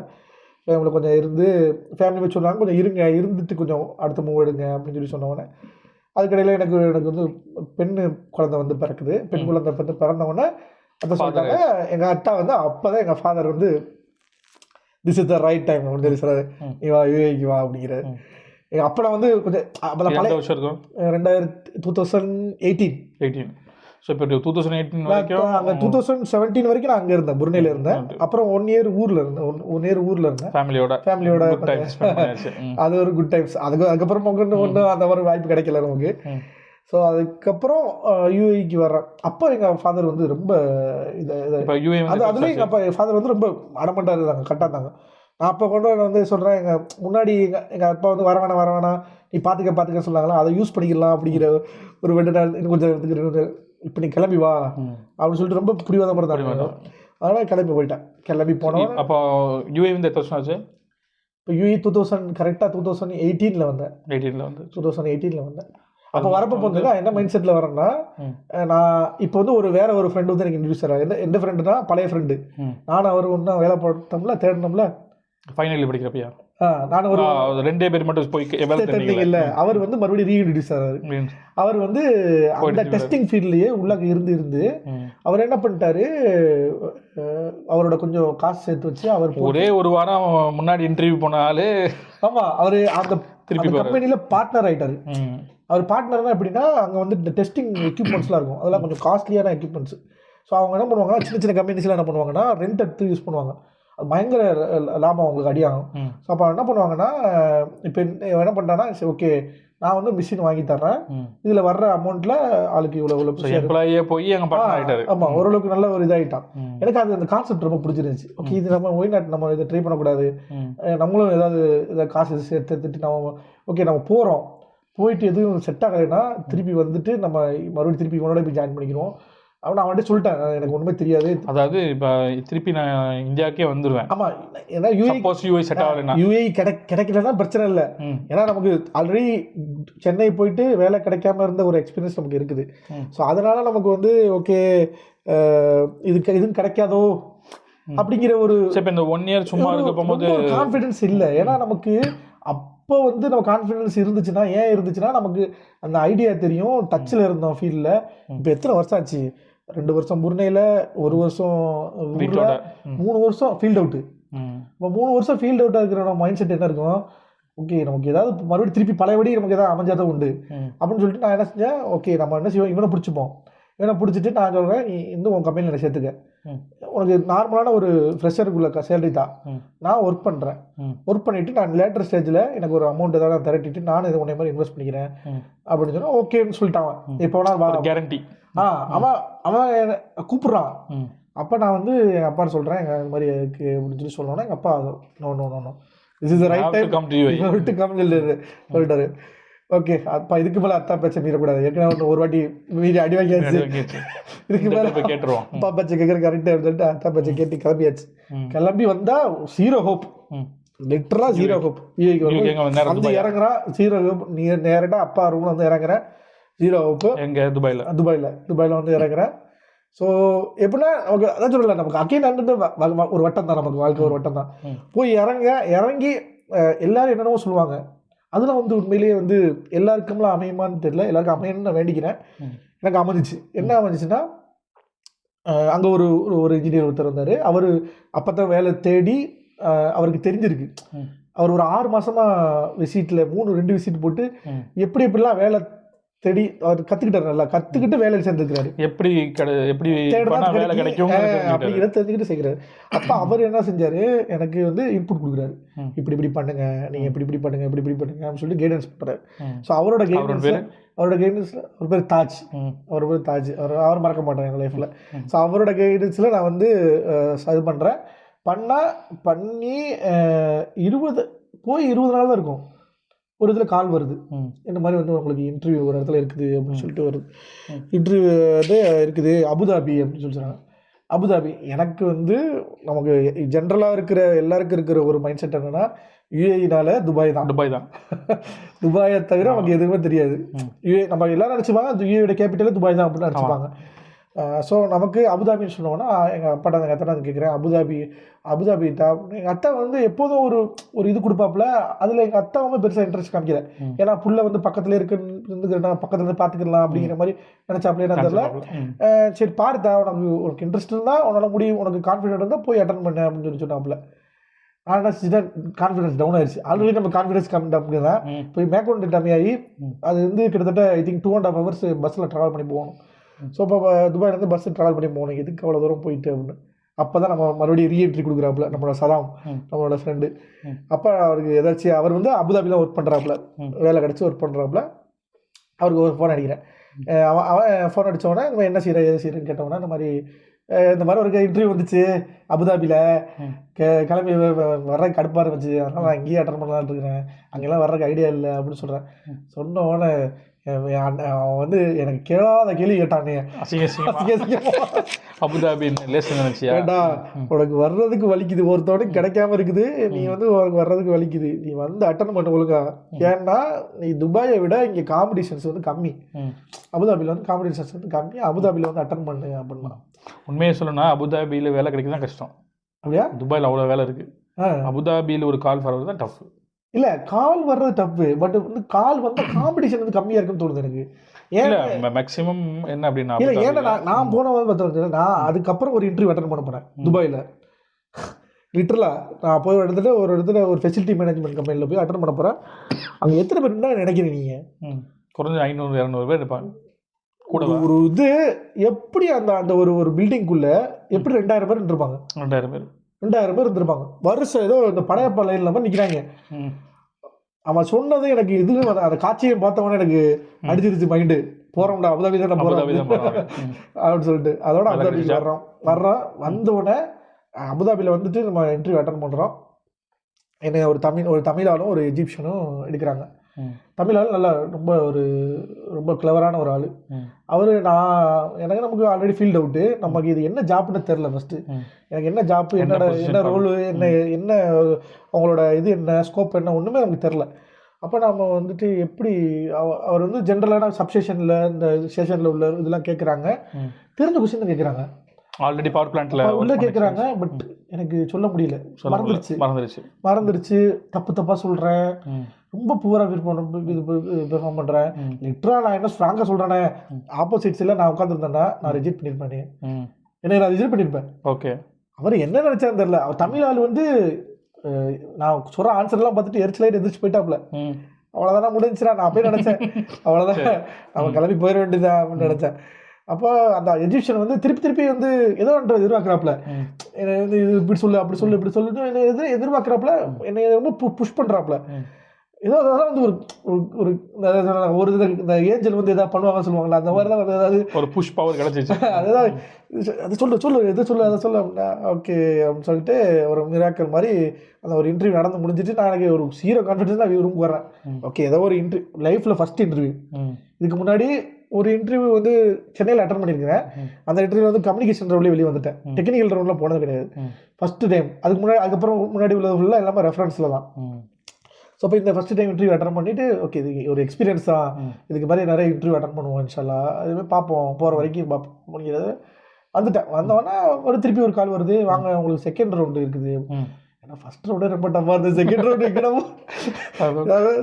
ஃபேமிலியில் கொஞ்சம் இருந்து ஃபேமிலி சொன்னாங்க கொஞ்சம் இருந்துட்டு கொஞ்சம் அடுத்த மூவ் எடுங்க அப்படின்னு சொல்லி சொன்னோடனே அதுக்கடையில் எனக்கு வந்து பெண் குழந்தை வந்து பிறக்குது. பெண் குழந்தை வந்து பிறந்தவொடனே அதை சொல்லிட்டாங்க. எங்கள் அத்தா வந்து அப்போ தான் எங்கள் ஃபாதர் வந்து this is the right time அப்படின்னு சொல்லி சொல்கிறாரு, நீ வா யூஏக்கு வா அப்படிங்கிறாரு. அப்போ நான் வந்து கொஞ்சம் அப்போ பழைய வருஷம் இருக்கும், 2018. ஸோ இப்போ 2018 வரைக்கும் அங்கே 2017 வரைக்கும் நான் அங்கே இருந்தேன், புருனேல இருந்தேன். அப்புறம் 1 இயர் ஊரில் இருந்தேன் ஃபேமிலியோட. அது ஒரு குட் டைம்ஸ். அதுக்கப்புறம் ஒன்றும் அந்த மாதிரி வாய்ப்பு கிடைக்கல நமக்கு. ஸோ அதுக்கப்புறம் யூஏக்கு வர்றேன். அப்போ எங்கள் ஃபாதர் வந்து ரொம்ப அதுலேயும் எங்கள் அப்பா ஃபாதர் வந்து ரொம்ப அடமண்டாக இருந்தாங்க, கட்டாந்தாங்க. நான் அப்போ கொண்டு வந்து சொல்கிறேன், முன்னாடி எங்கள் அப்பா வந்து வரவேணா நீ பார்த்துக்க சொன்னாங்களா, அதை யூஸ் பண்ணிக்கலாம் அப்படிங்கிற ஒரு 2 நாள் இன்னும் கொஞ்சம் எடுத்துக்கிட்டு இப்போ நீ கிளம்பி வா அப்படின்னு சொல்லிட்டு ரொம்ப பிடிவாதம் இருந்தாங்க. அதனால் கிளம்பி போனோம். அப்போ யூஏ வந்து எத்தனை வருஷம் ஆச்சு? இப்போ யூஏ 2000 கரெக்டாக 2018 வந்தேன். 2018 வந்தேன். அப்போ வரப்போ போனதுன்னா என்ன மைண்ட் செட்டில் வரேன்னா, நான் இப்போ வந்து வேற ஒரு ஃப்ரெண்டு வந்து எனக்கு இன்ட்ரடியூஸ் ஆகிறார். எந்த ஃப்ரெண்டுனா பழைய ஃப்ரெண்டு. நானும் அவர் ஒன்றும் வேலை போட்டோம்ல, தேடணும்ல, ஃபைனல் இயர் படிக்கிறப்பையா நான் ஒரு 2 பேர் மட்டும் போய் இல்லை. அவர் வந்து மறுபடியும் ரீஇன்ட்ரடியூஸ் ஆகிறாரு. அவர் வந்து அந்த டெஸ்டிங் ஃபீல்ட்லேயே உள்ளாக இருந்து அவர் என்ன பண்ணிட்டாரு, அவரோட கொஞ்சம் காசு சேர்த்து வச்சு அவர் ஒரே ஒரு வாரம் முன்னாடி இன்டர்வியூ போனாலே ஆமாம் அவர் அந்த திருப்பி அந்த கம்பெனியில் பார்ட்னர் ஆகிட்டாரு. ம். அவர் பார்ட்னர்னா எப்படின்னா அங்கே வந்து இந்த டெஸ்டிங் எக்யூப்மெண்ட்ஸ்லாம் இருக்கும், அதெல்லாம் கொஞ்சம் காஸ்ட்லியான எக்யூப்மெண்ட்ஸ். ஸோ அவங்க என்ன பண்ணுவாங்கன்னா சின்ன சின்ன கம்பெனிஸ்லாம் என்ன பண்ணுவாங்கன்னா ரெண்ட் எடுத்து யூஸ் பண்ணுவாங்க. அது பயங்கர லாபம் அவங்களுக்கு அடியாகும். ஸோ அப்போ என்ன பண்ணுவாங்கன்னா இப்போ என்ன பண்ணுறாங்கன்னா சரி ஓகே நான் வந்து மிஷின் வாங்கி தர்றேன், இதில் வர்ற அமௌண்ட்டில் ஆளுக்கு இவ்வளோ எம்ப்ளாயே போய் அங்கே பார்ட்னர் ஆகிட்டாரு. ஆமாம், ஓரளவுக்கு நல்ல ஒரு இதாகிட்டான். எனக்கு அது அந்த கான்செப்ட் ரொம்ப பிடிச்சிருந்துச்சு. ஓகே இது நம்ம ஒய்நாட் நம்ம இதை ட்ரை பண்ணக்கூடாது, நம்மளும் ஏதாவது இதை காசு சேர்த்துட்டு நம்ம ஓகே நம்ம போகிறோம், போயிட்டு எதுவும் செட் ஆகலைன்னா திருப்பி வந்துட்டு நம்ம மறுபடியும் திருப்பி இவனோட போய் ஜாயின் பண்ணிக்கிறோம் அப்படின்னு அவன்கிட்ட சொல்லிட்டேன். எனக்கு ஒன்றுமே தெரியாது, அதாவது இப்போ திருப்பி நான் இந்தியாவுக்கே வந்துடுவேன். ஆமாம், ஏன்னா யூஏ செட் ஆகலைன்னா யூஏ கிடைக்கலன்னா பிரச்சனை இல்லை. ஏன்னா நமக்கு ஆல்ரெடி சென்னை போயிட்டு வேலை கிடைக்காம இருந்த ஒரு எக்ஸ்பீரியன்ஸ் நமக்கு இருக்குது. ஸோ அதனால நமக்கு வந்து ஓகே இதுவும் கிடைக்காதோ அப்படிங்கிற ஒரு இந்த 1 இயர் சும்மா இருக்க போகும்போது கான்ஃபிடன்ஸ் இல்லை. ஏன்னா நமக்கு அப்போ வந்து நம்ம கான்ஃபிடன்ஸ் இருந்துச்சுன்னா ஏன் இருந்துச்சுன்னா நமக்கு அந்த ஐடியா தெரியும், டச்சில் இருந்தோம் ஃபீல்டில். இப்போ எத்தனை வருஷம் ஆச்சு, 2 வருஷம் புர்னேயில், 1 வருஷம் வீட்டில், 3 வருஷம் ஃபீல்ட் அவுட்டு. இப்போ 3 வருஷம் ஃபீல்ட் அவுட்டாக இருக்கிற மைண்ட் செட் என்ன இருக்கும், ஓகே நமக்கு ஏதாவது மறுபடியும் திருப்பி பழையபடி நமக்கு ஏதாவது அமைஞ்சாதான் உண்டு அப்படின்னு சொல்லிட்டு நான் என்ன செஞ்சேன், ஓகே நம்ம என்ன செய்வோம் இவனை பிடிச்சிப்போம், இவனை பிடிச்சிட்டு நான் சொல்கிறேன் இந்த உன் கம்பெனியில் என்ன சேர்த்துக்க, உனக்கு நார்மலான ஒரு ஃப்ரெஷருக்குள்ள சேலரி தான், நான் ஒர்க் பண்ணுறேன், ஒர்க் பண்ணிவிட்டு நான் லேட்டர் ஸ்டேஜில் எனக்கு ஒரு அமௌண்ட் ஏதாவது திரட்டிட்டு நான் இதை உன்னை மாதிரி இன்வெஸ்ட் பண்ணிக்கிறேன் அப்படின்னு சொன்னால் ஓகேன்னு சொல்லிட்டான். இப்போ நான் கேரண்டி அவன் அவன் கூப்பிட்றான். அப்போ நான் வந்து எங்கள் அப்பா சொல்கிறேன் இந்த மாதிரி இருக்கு அப்படின்னு சொல்லி சொல்லணும்னா எங்கள் அப்பா no no no no this is the right time விட்டு கம் சொல்லிட்டாரு. ஓகே அப்பா இதுக்கு மேலே அத்தா பேச்சை மீறக்கூடாது, ஏற்கனவே ஒரு வாட்டி மீறி அடி வாங்கியாச்சு, இதுக்கு மேலே கேட்டுருவோம் அப்பா பேச்சை கேட்குற கரெக்டாக சொல்லிட்டு அத்தா பேச்சை கேட்டு கிளம்பியாச்சு. கிளம்பி வந்தால் ஜீரோ ஹோப், லிட்டரலாக ஜீரோ ஹோப். வந்து இறங்குறான் ஜீரோ ஹோப், நீ நேரடியாக அப்பா ரூமில் வந்து இறங்குறேன் ஜீரோ ஹோப்பு. எங்கே துபாயில் வந்து இறங்குறேன். ஸோ எப்படின்னா நமக்கு அதான் சொல்லல, நமக்கு அகைன் வந்து ஒரு வட்டம் தான், நமக்கு வாழ்க்கை ஒரு வட்டம் தான். போய் இறங்கி எல்லாரும் என்னென்னவோ சொல்லுவாங்க, அதெல்லாம் வந்து உண்மையிலேயே வந்து எல்லாருக்கும்லாம் அமையுமான்னு தெரியல, எல்லாருக்கும் அமையணும்னு நான் வேண்டிக்கிறேன். எனக்கு அமைஞ்சிச்சு. என்ன அமைஞ்சிச்சுன்னா அங்கே ஒரு இன்ஜினியர் ஒருத்தர் வந்தார். அவர் அப்போ தான் வேலை தேடி அவருக்கு தெரிஞ்சிருக்கு. அவர் ஒரு 6 மாதமாக விசிட்டில் 2 விசிட் போட்டு எப்படிலாம் வேலை தேடி அவர் கற்றுக்கிட்டார், நல்லா கற்றுக்கிட்டு வேலையில் சேர்ந்துருக்கிறாரு, எப்படி வேலை கிடைக்கும் அப்படிங்கிறத தெரிஞ்சுக்கிட்டு செய்கிறாரு. அப்போ அவர் என்ன செஞ்சார், எனக்கு வந்து இன்புட் கொடுக்குறாரு, இப்படி பண்ணுங்க, நீங்கள் இப்படி பண்ணுங்க அப்படின்னு சொல்லிட்டு கைடன்ஸ் பண்ணுறாரு. ஸோ அவரோட கைடன்ஸில் ஒரு பேர் தாஜ், அவர் மறக்க மாட்டேன் எங்கள் லைஃப்பில். ஸோ அவரோட கைடன்ஸில் நான் வந்து இது பண்ணுறேன். பண்ணி 20 நாள் தான் இருக்கும். ஒரு இதில் கால் வருது, இந்த மாதிரி வந்து உங்களுக்கு இன்டர்வியூ ஒரு இடத்துல இருக்குது அப்படின்னு சொல்லிட்டு வருது. இன்டர்வியூ வந்து இருக்குது அபுதாபி அப்படின்னு சொல்லி சொன்னாங்க. அபுதாபி எனக்கு வந்து நமக்கு ஜென்ரலாக இருக்கிற எல்லாருக்கும் இருக்கிற ஒரு மைண்ட் செட் என்னென்னா யுஏஇனால துபாய் தான் துபாயை தவிர நமக்கு எதுவுமே தெரியாது. நம்ம எல்லாரும் நினச்சிப்பாங்க யுஏயோட கேபிட்டலே துபாய் தான் அப்படின்னு நினச்சிப்பாங்க. ஸோ நமக்கு அபுதாபின்னு சொன்னோன்னா எங்கள் அப்பாட்ட எங்கள் அத்தை கேட்குறேன் அபுதாபி தான். எங்கள் அத்தை வந்து எப்போதும் ஒரு இது கொடுப்பாப்புல, அதில் எங்கள் அத்தை வந்து பெருசாக இன்ட்ரெஸ்ட் காமிக்கல. ஏன்னா புள்ள வந்து பக்கத்தில் இருந்துக்கிறா, பக்கத்துல இருந்து பார்த்துக்கலாம் அப்படிங்கிற மாதிரி நினச்சாப்புல என்ன தெரியல. சரி பாருத்தா, உனக்கு இன்ட்ரெஸ்ட் இருந்தால் உன்னால் முடியும், உனக்கு கான்ஃபிடென்ட் இருந்தால் போய் அட்டன் பண்ண அப்படின்னு சொல்லி சொன்னாப்புல. ஆனால் கான்ஃபிடன்ஸ் டவுன் ஆயிடுச்சு. ஆல்ரெடி நம்ம கான்ஃபிடன்ஸ் கம்மி தான் போய் மேக்கோன் டம்மியாகி அது வந்து கிட்டத்தட்ட ஐ திங்க் 2.5 hours பஸ்ஸில் ட்ராவல் பண்ணி போகணும். ஸோ இப்போ துபாயிலேருந்து பஸ்ஸில் ட்ராவல் பண்ணி போகணும், எதுக்கு அவ்வளோ தூரம் போயிட்டு அப்படின்னு. அப்போ தான் நம்ம மறுபடியும் ரீஎன்ட்ரி கொடுக்குறாப்புல நம்மளோட சதாம், நம்மளோட ஃப்ரெண்டு. அப்போ அவருக்கு ஏதாச்சும் அவர் வந்து அபுதாபியில் ஒர்க் பண்ணுறாப்புல, வேலை கிடச்சி ஒர்க் பண்ணுறாப்புல. அவருக்கு ஒரு ஃபோன் அடிக்கிறேன். அவன் ஃபோன் அடித்தவொடனே நம்ம என்ன செய்கிற எது செய்கிறேன்னு கேட்டவொடனே இந்த மாதிரி ஒரு இன்டர்வியூ வந்துச்சு அபுதாபியில், கிளம்பி வர்ற கடுப்பாக இருந்துச்சு, அதனால் நான் அங்கேயே அட்டன் பண்ணலான்னு இருக்கிறேன், அங்கெல்லாம் வர்றதுக்கு ஐடியா இல்லை அப்படின்னு சொல்கிறேன். சொன்னோடனே அவன் வந்து எனக்கு கேளாத கேள்வி கேட்டானே, அபுதாபி வேண்டா உனக்கு வர்றதுக்கு வலிக்குது, ஒருத்தவனுக்கு கிடைக்காம இருக்குது, நீ வந்து உனக்கு வர்றதுக்கு வலிக்குது, நீ வந்து அட்டன் பண்ண ஒழுங்கா. ஏன்னா நீ துபாயை விட இங்கே காம்படிஷன்ஸ் வந்து கம்மி, அபுதாபியில் வந்து காம்படிஷன்ஸ் வந்து கம்மி, அபுதாபியில் வந்து அட்டன் பண்ணு அப்படின்னா. உண்மையை சொல்லணும்னா அபுதாபியில் வேலை கிடைக்குதான் கஷ்டம். அப்படியா? துபாயில் அவ்வளோ வேலை இருக்குது, அபுதாபியில் ஒரு கால் வர்றது தான் டஃப். இல்லை கால் வர்றது டஃப்பு, பட் வந்து கால் வந்து காம்படிஷன் வந்து கம்மியாக இருக்குன்னு தோணுது எனக்கு. ஏன் மேக்ஸிமம் என்ன அப்படின்னா, இல்லை ஏன்னா நான் போன வந்து பார்த்தோம், நான் அதுக்கப்புறம் ஒரு இன்டர்வியூ அட்டன் பண்ண போகிறேன் துபாயில். லிட்டரலாக நான் போய் ஒரு இடத்துல ஒரு ஃபெசிலிட்டி மேனேஜ்மெண்ட் கம்பெனியில் போய் அட்டன் பண்ண போகிறேன். அங்கே எத்தனை பேர் இருந்தால் நினைக்கிறீங்க நீங்கள்? குறைஞ்ச 500-200 பேர் இருப்பாங்க கூட. ஒரு இது எப்படி அந்த அந்த ஒரு பில்டிங்குள்ளே எப்படி 2000 பேர் இருந்திருப்பாங்க. 2000 பேர் இருந்திருப்பாங்க. வருஷம் ஏதோ இந்த படையப்பா லைனில் மாதிரி நிற்கிறாங்க. அவன் சொன்னது எனக்கு இதுவும் அந்த காட்சியை பார்த்தவொன்னே எனக்கு அடிச்சிருச்சு மைண்டு. போகிறோம்டா அபுதாபி தான் போகிறோம் அப்படின்னு சொல்லிட்டு அதோட அபுதாபிக்கு வர்றோம். வந்தவுடனே அபுதாபியில் வந்துட்டு நம்ம இன்டர்வியூ அட்டன் பண்ணுறோம். என்னை ஒரு தமிழாலும் ஒரு எஜிப்ஷனும் எடுக்கிறாங்க. தமிழாலும் நல்லா ரொம்ப கிளவரான ஒரு ஆள். அவர் நமக்கு ஆல்ரெடி ஃபீல்ட் அவுட்டு. நமக்கு இது என்ன ஜாப்னு தெரில. ஃபஸ்ட்டு எனக்கு என்ன ஜாப்பு, என்ன ரோலு, என்ன அவங்களோட இது என்ன ஸ்கோப் என்ன ஒன்றுமே நமக்கு தெரில. அப்போ நம்ம வந்துட்டு எப்படி அவர் வந்து ஜென்ரலான சப்ஸ்டேஷனில் இந்த ஸ்டேஷனில் உள்ள இதெல்லாம் கேட்குறாங்க. தெரிஞ்ச கொஸ்டின் கேட்குறாங்க. ஆல்ரெடி பவர் பிளான்ட்ல உள்ள கேட்குறாங்க. பட் எனக்கு சொல்ல முடியல. மறந்துருச்சு. தப்பா சொல்கிறேன். ரொம்ப புவராக பெர்ஃபார்ம் பண்ணுறேன். லிட்டரா நான் என்ன ஸ்ட்ராங்காக சொல்கிறேனே, ஆப்போசிட்ஸில் நான் உட்காந்துருந்தேன்னா நான் ரிஜெக்ட் பண்ணியிருப்பேன். என்ன நான் ரிஜெக்ட் பண்ணியிருப்பேன். ஓகே. அவர் என்ன நினச்சான்னு தெரில. அவர் தமிழ் ஆள் வந்து நான் சொல்கிற ஆன்சர்லாம் பார்த்துட்டு எரிச்சலாயிட்டு எதிர்த்து போயிட்டாப்ல. அவ்வளோதானா முடிஞ்சுடா நான் அப்படியே நினச்சேன். அவ்வளோதான் அவன் கிளம்பி போயிட வேண்டியதான் அப்படின்னு நினச்சேன். அப்போ அந்த எஜிப்ஷியன் வந்து திருப்பி வந்து ஏதோ எதிர்பார்க்குறாப்புல. என்னை வந்து இது இப்படி சொல்லு அப்படி சொல்லு இப்படி சொல்லிட்டு என்னை எதிர்பார்க்குறாப்புல. என்னை ரொம்ப புஷ் பண்ணுறாப்புல. ஏதோ அதெல்லாம் வந்து ஒரு இந்த ஏஞ்சல் வந்து எதாவது பண்ணுவாங்கன்னு சொல்லுவாங்களா, அந்த மாதிரி தான் வந்து ஏதாவது ஒரு புஷ் பவர் கிடச்சிச்சு. அதுதான் அது சொல்லு எது சொல்லு அதை சொல்ல ஓகே அப்படின்னு சொல்லிட்டு ஒரு மிராக்கல் மாதிரி அந்த ஒரு இன்டர்வியூ நடந்து முடிஞ்சிட்டு நான் எனக்கு ஒரு 0 கான்ஃபிடன்ஸ் நான் ரூமுக்கு வரேன். ஓகே ஏதோ ஒரு லைஃப்பில் ஃபஸ்ட் இன்டர்வியூ. இதுக்கு முன்னாடி ஒரு இன்டர்வியூ வந்து சென்னையில் அட்டன் பண்ணியிருக்கிறேன். அந்த இன்டர்வியூ வந்து கம்யூனிகேஷன் ரவுண்ட்லேயே வெளியே வந்துட்டேன். டெக்னிக்கல் ரவுண்டில் போனது கிடையாது. First time. அதுக்கப்புறம் முன்னாடி உள்ளது ஃபுல்லாக எல்லாமே ரெஃபரன்ஸில் தான். ஸோ அப்போ இந்த ஃபஸ்ட்டு டைம் இன்டர்வியூ அட்டன் பண்ணிவிட்டு ஓகே இது ஒரு எக்ஸ்பீரியன்ஸ் தான், இதுக்கு மாதிரி நிறைய இன்டர்வியூ அட்டன் பண்ணுவோம் இன்ஷால்லா, அதுமாதிரி பார்ப்போம் போகிற வரைக்கும் பார்ப்போம் முடிகிறது. வந்தோடனே திருப்பி ஒரு கால் வருது, வாங்க உங்களுக்கு செகண்ட் ரவுண்டு இருக்குது. ஏன்னா ஃபஸ்ட் ரவுண்டே ரொம்ப டஃபாக இருந்தது. செகண்ட் ரவுண்டு இருக்கணும்.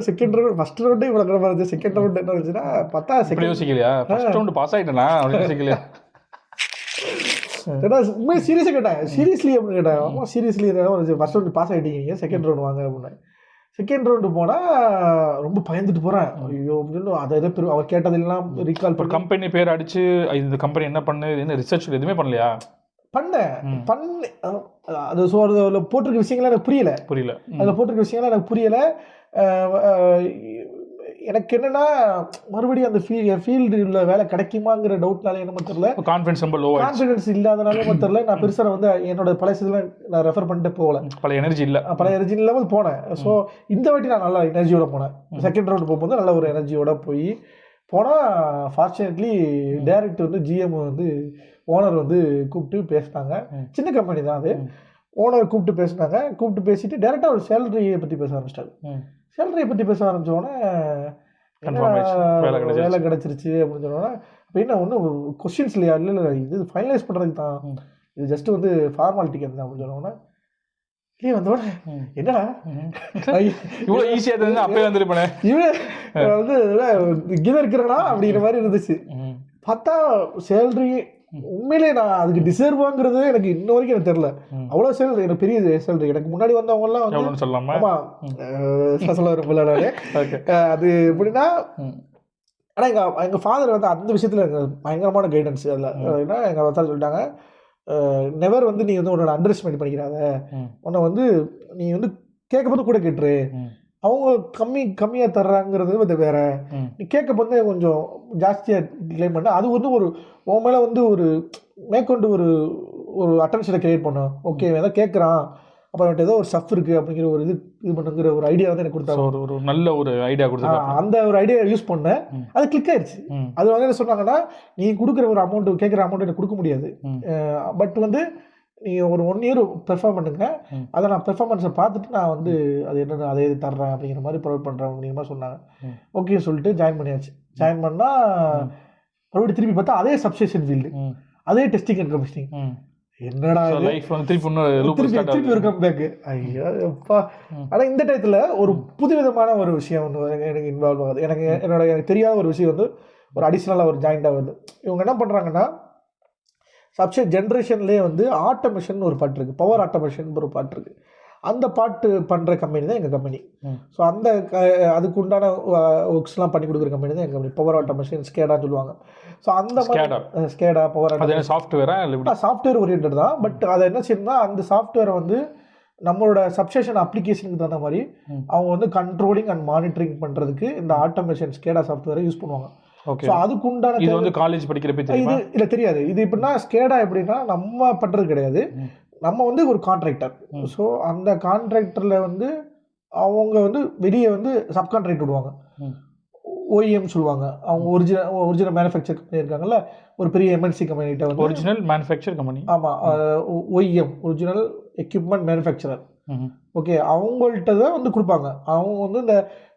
செகண்ட் ரவுண்ட் ஃபஸ்ட் ரவுண்டே இவ்வளோ கிடமா இருந்துச்சு. செகண்ட் ரவுண்டு என்ன இருந்துச்சுன்னா பார்த்தா செகண்ட் யோசிக்கலையா ஃபஸ்ட் ரவுண்டு பாஸ் ஆகிட்டேனா யோசிக்கலையா. ஏன்னா உண்மையை சீரியஸாக கேட்டேன். சீரியஸ்லி அப்படின்னு கேட்டேன். ஆமாம் சீரியஸ்லி ஃபஸ்ட் ரவுண்டு பாஸ் ஆகிட்டீங்க, செகண்ட் ரவுண்டு வாங்க அப்படின்னு. செகண்ட் ரவுண்டு போனால் ரொம்ப பயந்துட்டு போகிறேன். ஐயோ அப்படின்னு அதை எதோ அவர் கேட்டதெல்லாம் ரீகால் பண்ணி கம்பெனி பேர் அடிச்சு இந்த கம்பெனி என்ன பண்ணு என்ன ரிசர்ச் எதுவுமே பண்ணலையா? பண்ணி அது அதில் போட்டிருக்க விஷயங்கள்லாம் எனக்கு புரியல. அதில் போட்டிருக்க விஷயங்கள்லாம் எனக்கு புரியலை. எனக்கு என்னன்னா மறுபடியும் அந்த ஃபீல்டு உள்ள வேலை கிடைக்குமாங்கிற டவுட்னால என்னமோ தெரியல. கான்ஃபிடன்ஸ் இல்லாதனாலே தெரியல. நான் பெருசாக வந்து என்னோட பழையதுலாம் நான் ரெஃபர் பண்ணிட்டு போகல. பழைய எனர்ஜி இல்லாமல் போனேன். ஸோ இந்த வாட்டி நான் நல்லா எனர்ஜியோட போனேன். செகண்ட் ரவுண்டு போகும்போது நல்ல ஒரு எனர்ஜியோட போனால் ஃபார்ச்சுனேட்லி டைரக்டர் வந்து ஜிஎம் வந்து ஓனர் வந்து கூப்பிட்டு பேசினாங்க. சின்ன கம்பெனி தான் அது. ஓனர் கூப்பிட்டு பேசிட்டு டேரெக்டாக ஒரு சேலரியை பற்றி பேச ஆரம்பிச்சிட்டாங்க. சேலரியை பற்றி பேச ஆரம்பித்தோடனே வேலை கிடச்சிருச்சு அப்படின்னு சொன்னோன்னே அப்போ என்ன ஒன்றும் கொஸ்டின்ஸ் இல்லையா? இல்லை இது ஃபைனலைஸ் பண்ணுறதுக்கு தான், இது ஜஸ்ட்டு வந்து ஃபார்மாலிட்டிக்கு தான் அப்படின்னு சொன்னோன்னே இல்லையே வந்தோடனே என்னடா இவ்வளோ ஈஸியாக இருந்தது அப்பயே வந்துருப்பேன் இவன் வந்து கீழே இருக்கிறடா அப்படிங்கிற மாதிரி இருந்துச்சு. பார்த்தா சேலரி உண்மையிலே நான் அதுக்கு டிசர்வாங்கிறது எனக்கு இன்ன வரைக்கும் எனக்கு தெரியல. அவ்வளோ சேலரி எனக்கு பெரிய சேலரி. எனக்கு முன்னாடி வந்தவங்கலாம் வந்து சொல்ல விரும்பல. அது எப்படின்னா ஆனால் எங்கள் ஃபாதர் வந்து அந்த விஷயத்தில் எனக்கு பயங்கரமான கைடன்ஸ். அதில் ஏன்னா எங்கள் வத்தால் சொல்லிட்டாங்க, நெவர் வந்து நீ வந்து உன்னோட அண்டர் எஸ்டிமேட் பண்ணிக்கிறாத, உன்னை வந்து நீ வந்து கேட்கும்போது கூட கேட்டுரு, அவங்க கம்மியாக தர்றாங்கிறது வந்து வேற, நீ கேட்க வந்து கொஞ்சம் ஜாஸ்தியாக கிளைம் பண்ண அது வந்து ஒரு உன் மேலே வந்து ஒரு மேற்கொண்டு ஒரு அட்டென்ஷனை கிரியேட் பண்ணும். ஓகே ஏதோ கேட்குறான் அப்போ அவன்கிட்ட ஏதோ ஒரு ஸ்டஃப் இருக்குது அப்படிங்கிற ஒரு இது பண்ணுங்கிற ஒரு ஐடியா வந்து எனக்கு கொடுத்தாங்க. ஒரு நல்ல ஒரு ஐடியா கொடுத்தாங்க. அந்த ஒரு ஐடியா யூஸ் பண்ணேன். அது கிளிக் ஆயிடுச்சு. அது வந்து என்ன சொன்னாங்கன்னா, நீ கொடுக்குற ஒரு அமௌண்ட் கேட்குற அமௌண்ட் எனக்கு கொடுக்க முடியாது, பட் வந்து நீங்கள் ஒரு 1 year பெர்ஃபார்ம் பண்ணுங்க, அதை நான் பெர்ஃபார்மன்ஸை பார்த்துட்டு நான் வந்து அது என்னென்ன அதை தர்றேன் அப்படிங்கிற மாதிரி ப்ரொவைட் பண்ணுறேன் அப்படிங்கிற மாதிரி சொன்னாங்க. ஓகே சொல்லிட்டு ஜாயின் பண்ணியாச்சு. ஜாயின் பண்ணால் மறுபடியும் திருப்பி பார்த்தா அதே சப்ஸ்டேஷன் ஃபீல்டு, அதே டெஸ்டிங் அண்ட் கமிஷனிங். என்னடா திருப்பி ஒரு கம்பேக்கு. ஐயோ எப்பா. ஆனால் இந்த டயத்தில் ஒரு புதுவிதமான ஒரு விஷயம் வந்து எனக்கு இன்வால்வ் ஆகுது. எனக்கு தெரியாத ஒரு விஷயம் வந்து ஒரு அடிஷ்னலாக ஒரு ஜாயிண்டாக வருது. இவங்க என்ன பண்ணுறாங்கன்னா, சப்ஸ்டேட் ஜென்ரேஷன்லேயே வந்து ஆட்டோமேஷன் ஒரு பாட்டு இருக்குது, பவர் ஆட்டோமேஷன் ஒரு பாட்டு இருக்குது. அந்த பாட்டு பண்ணுற கம்பெனி தான் எங்கள் கம்பெனி. ஸோ அந்த அதுக்கு உண்டான ஒர்க்ஸ்லாம் பண்ணி கொடுக்குற கம்பெனி தான் எங்கள் கம்பெனி. பவர் ஆட்டோமேஷன் ஸ்கேடான்னு சொல்லுவாங்க. ஸோ அந்த மாதிரி SCADA power automation software oriented தான். பட் அதை என்ன செய்யணும்னா அந்த சாஃப்ட்வேரை வந்து நம்மளோட சப்ஸ்டேஷன் அப்ளிகேஷனுக்கு தகுந்த மாதிரி அவங்க வந்து கண்ட்ரோலிங் அண்ட் மானிட்டரிங் பண்ணுறதுக்கு இந்த ஆட்டோமேஷன் ஸ்கேடா சாஃப்ட்வேரை யூஸ் பண்ணுவாங்க. ஸோ அதுக்கு உண்டான இது வந்து காலேஜ் படிக்கிறப்ப இது இல்லை தெரியாது. இது எப்படின்னா ஸ்கேடா எப்படின்னா நம்ம பண்ணுறது கிடையாது, நம்ம வந்து ஒரு கான்ட்ராக்டர். ஸோ அந்த கான்ட்ராக்டரில் வந்து அவங்க வந்து வெளியே வந்து சப்கான்ட்ராக்ட் விடுவாங்க, ஓஇஎம் சொல்லுவாங்க. அவங்க ஒரிஜினல் மேனுஃபேக்சர் கம்பெனி இருக்காங்கல்ல, ஒரு பெரிய எம்என்சி கம்பெனிகிட்ட வந்து ஒரிஜினல் மேனுஃபேக்சர் கம்பெனி. ஆமாம், OEM original equipment manufacturer. Okay, அவங்கள்ட்ட தான் வந்து கொடுப்பாங்க. அவங்க வந்து இந்த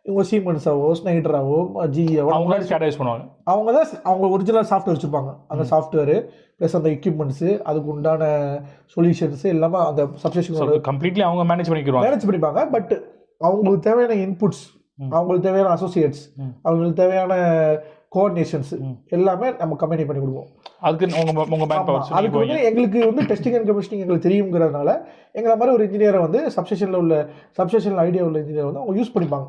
இவங்க சீமென்ஸாவோ ஸ்னைடராவோ ஜிஆவோ அவங்க தான் அவங்க ஒரிஜினல் சாஃப்ட்வேர் வச்சுருப்பாங்க. அந்த சாஃப்ட்வேரு ப்ளஸ் அந்த எக்யூப்மெண்ட்ஸு அதுக்கு உண்டான சொல்யூஷன்ஸு எல்லாமே அந்த சப்ஸ்டேஷன் கம்ப்ளீட்லி அவங்க மேனேஜ் பண்ணிப்பாங்க. பட் அவங்களுக்கு தேவையான இன்புட்ஸ், அவங்களுக்கு தேவையான அசோசியேட்ஸ், அவங்களுக்கு தேவையான கோஆர்டினேஷன்ஸ் எல்லாமே நம்ம கம்பெனி பண்ணி கொடுப்போம். அதுக்கு அதுக்கு வந்து எங்களுக்கு வந்து டெஸ்டிங் அண்ட் கமிஷனிங் எங்களுக்கு தெரியுங்கிறதுனால எங்களை மாதிரி ஒரு இன்ஜினியரை வந்து சப்ஸ்டேஷனில் ஐடியா உள்ள இன்ஜினியர் வந்து அவங்க யூஸ் பண்ணிப்பாங்க.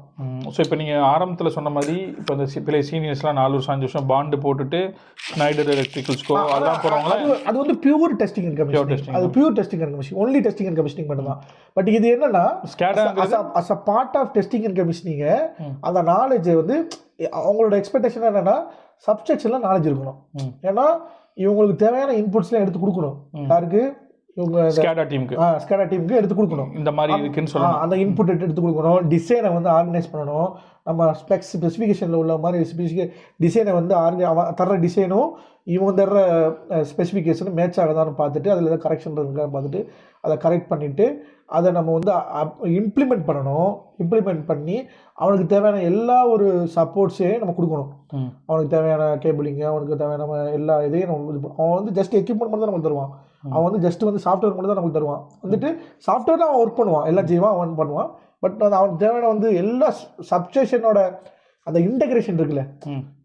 ஸோ இப்போ நீங்கள் ஆரம்பத்தில் சொன்ன மாதிரி இப்போ இந்த சில சீனியர்ஸ்லாம் 4 வருஷம் 5 வருஷம் பாண்டு போட்டுட்டு ஸ்னைடர் எலக்ட்ரிக்கல்ஸ்கோ அதெல்லாம் போகிறவங்களா? அது வந்து பியூர் டெஸ்டிங் அண்ட் கமிஷனிங். அது pure testing and commissioning, only testing and commissioning மட்டும் தான். பட் இது என்னன்னா as a part of testing and commissioning அந்த நாலேஜை வந்து அவங்களோட எக்ஸ்பெக்டேஷன் என்னன்னா சப்ஸ்டேஷன்ல நாலேஜ் இருக்கணும். ஏன்னா இவங்களுக்கு தேவையான இன்புட்ஸ்லாம் எடுத்து கொடுக்கணும். யாருக்கு? இவங்க ஸ்கேடா டீமுக்கு எடுத்து கொடுக்கணும். இந்த மாதிரி இருக்குன்னு சொல்லலாம். அந்த இன்புட் எடுத்து கொடுக்கணும், டிசைனை வந்து ஆர்கனைஸ் பண்ணணும். நம்ம ஸ்பெசிஃபிகேஷனில் உள்ள மாதிரி டிசைனை வந்து தர்ற டிசைனும் இவங்க தர்ற ஸ்பெசிஃபிகேஷனும் மேட்ச் ஆகுதான்னு பார்த்துட்டு அதில் ஏதாவது கரெக்ஷன் இருக்கான்னு பார்த்துட்டு அதை கரெக்ட் பண்ணிவிட்டு அதை நம்ம வந்து இம்ப்ளிமெண்ட் பண்ணணும். இம்ப்ளிமெண்ட் பண்ணி அவனுக்கு தேவையான எல்லா ஒரு சப்போர்ட்ஸையும் நம்ம கொடுக்கணும். அவனுக்கு தேவையான கேபிளிங்கு, அவனுக்கு தேவையான எல்லா இதையும் நம்ம அவன் வந்து ஜஸ்ட் எக்யூப்மெண்ட் மட்டும் தான் நமக்கு தருவான். அவன் வந்து ஜஸ்ட் வந்து சாஃப்ட்வேர் மட்டும் தான் நமக்கு தருவான். வந்துட்டு சாஃப்ட்வேர் தான் அவன் ஒர்க் பண்ணுவான், எல்லாம் செய்வான், அவன் பண்ணுவான். பட் அது அவனுக்கு தேவையான வந்து எல்லா சப்ஸ்டேஷனோட அந்த இன்டகிரேஷன் இருக்குல்ல,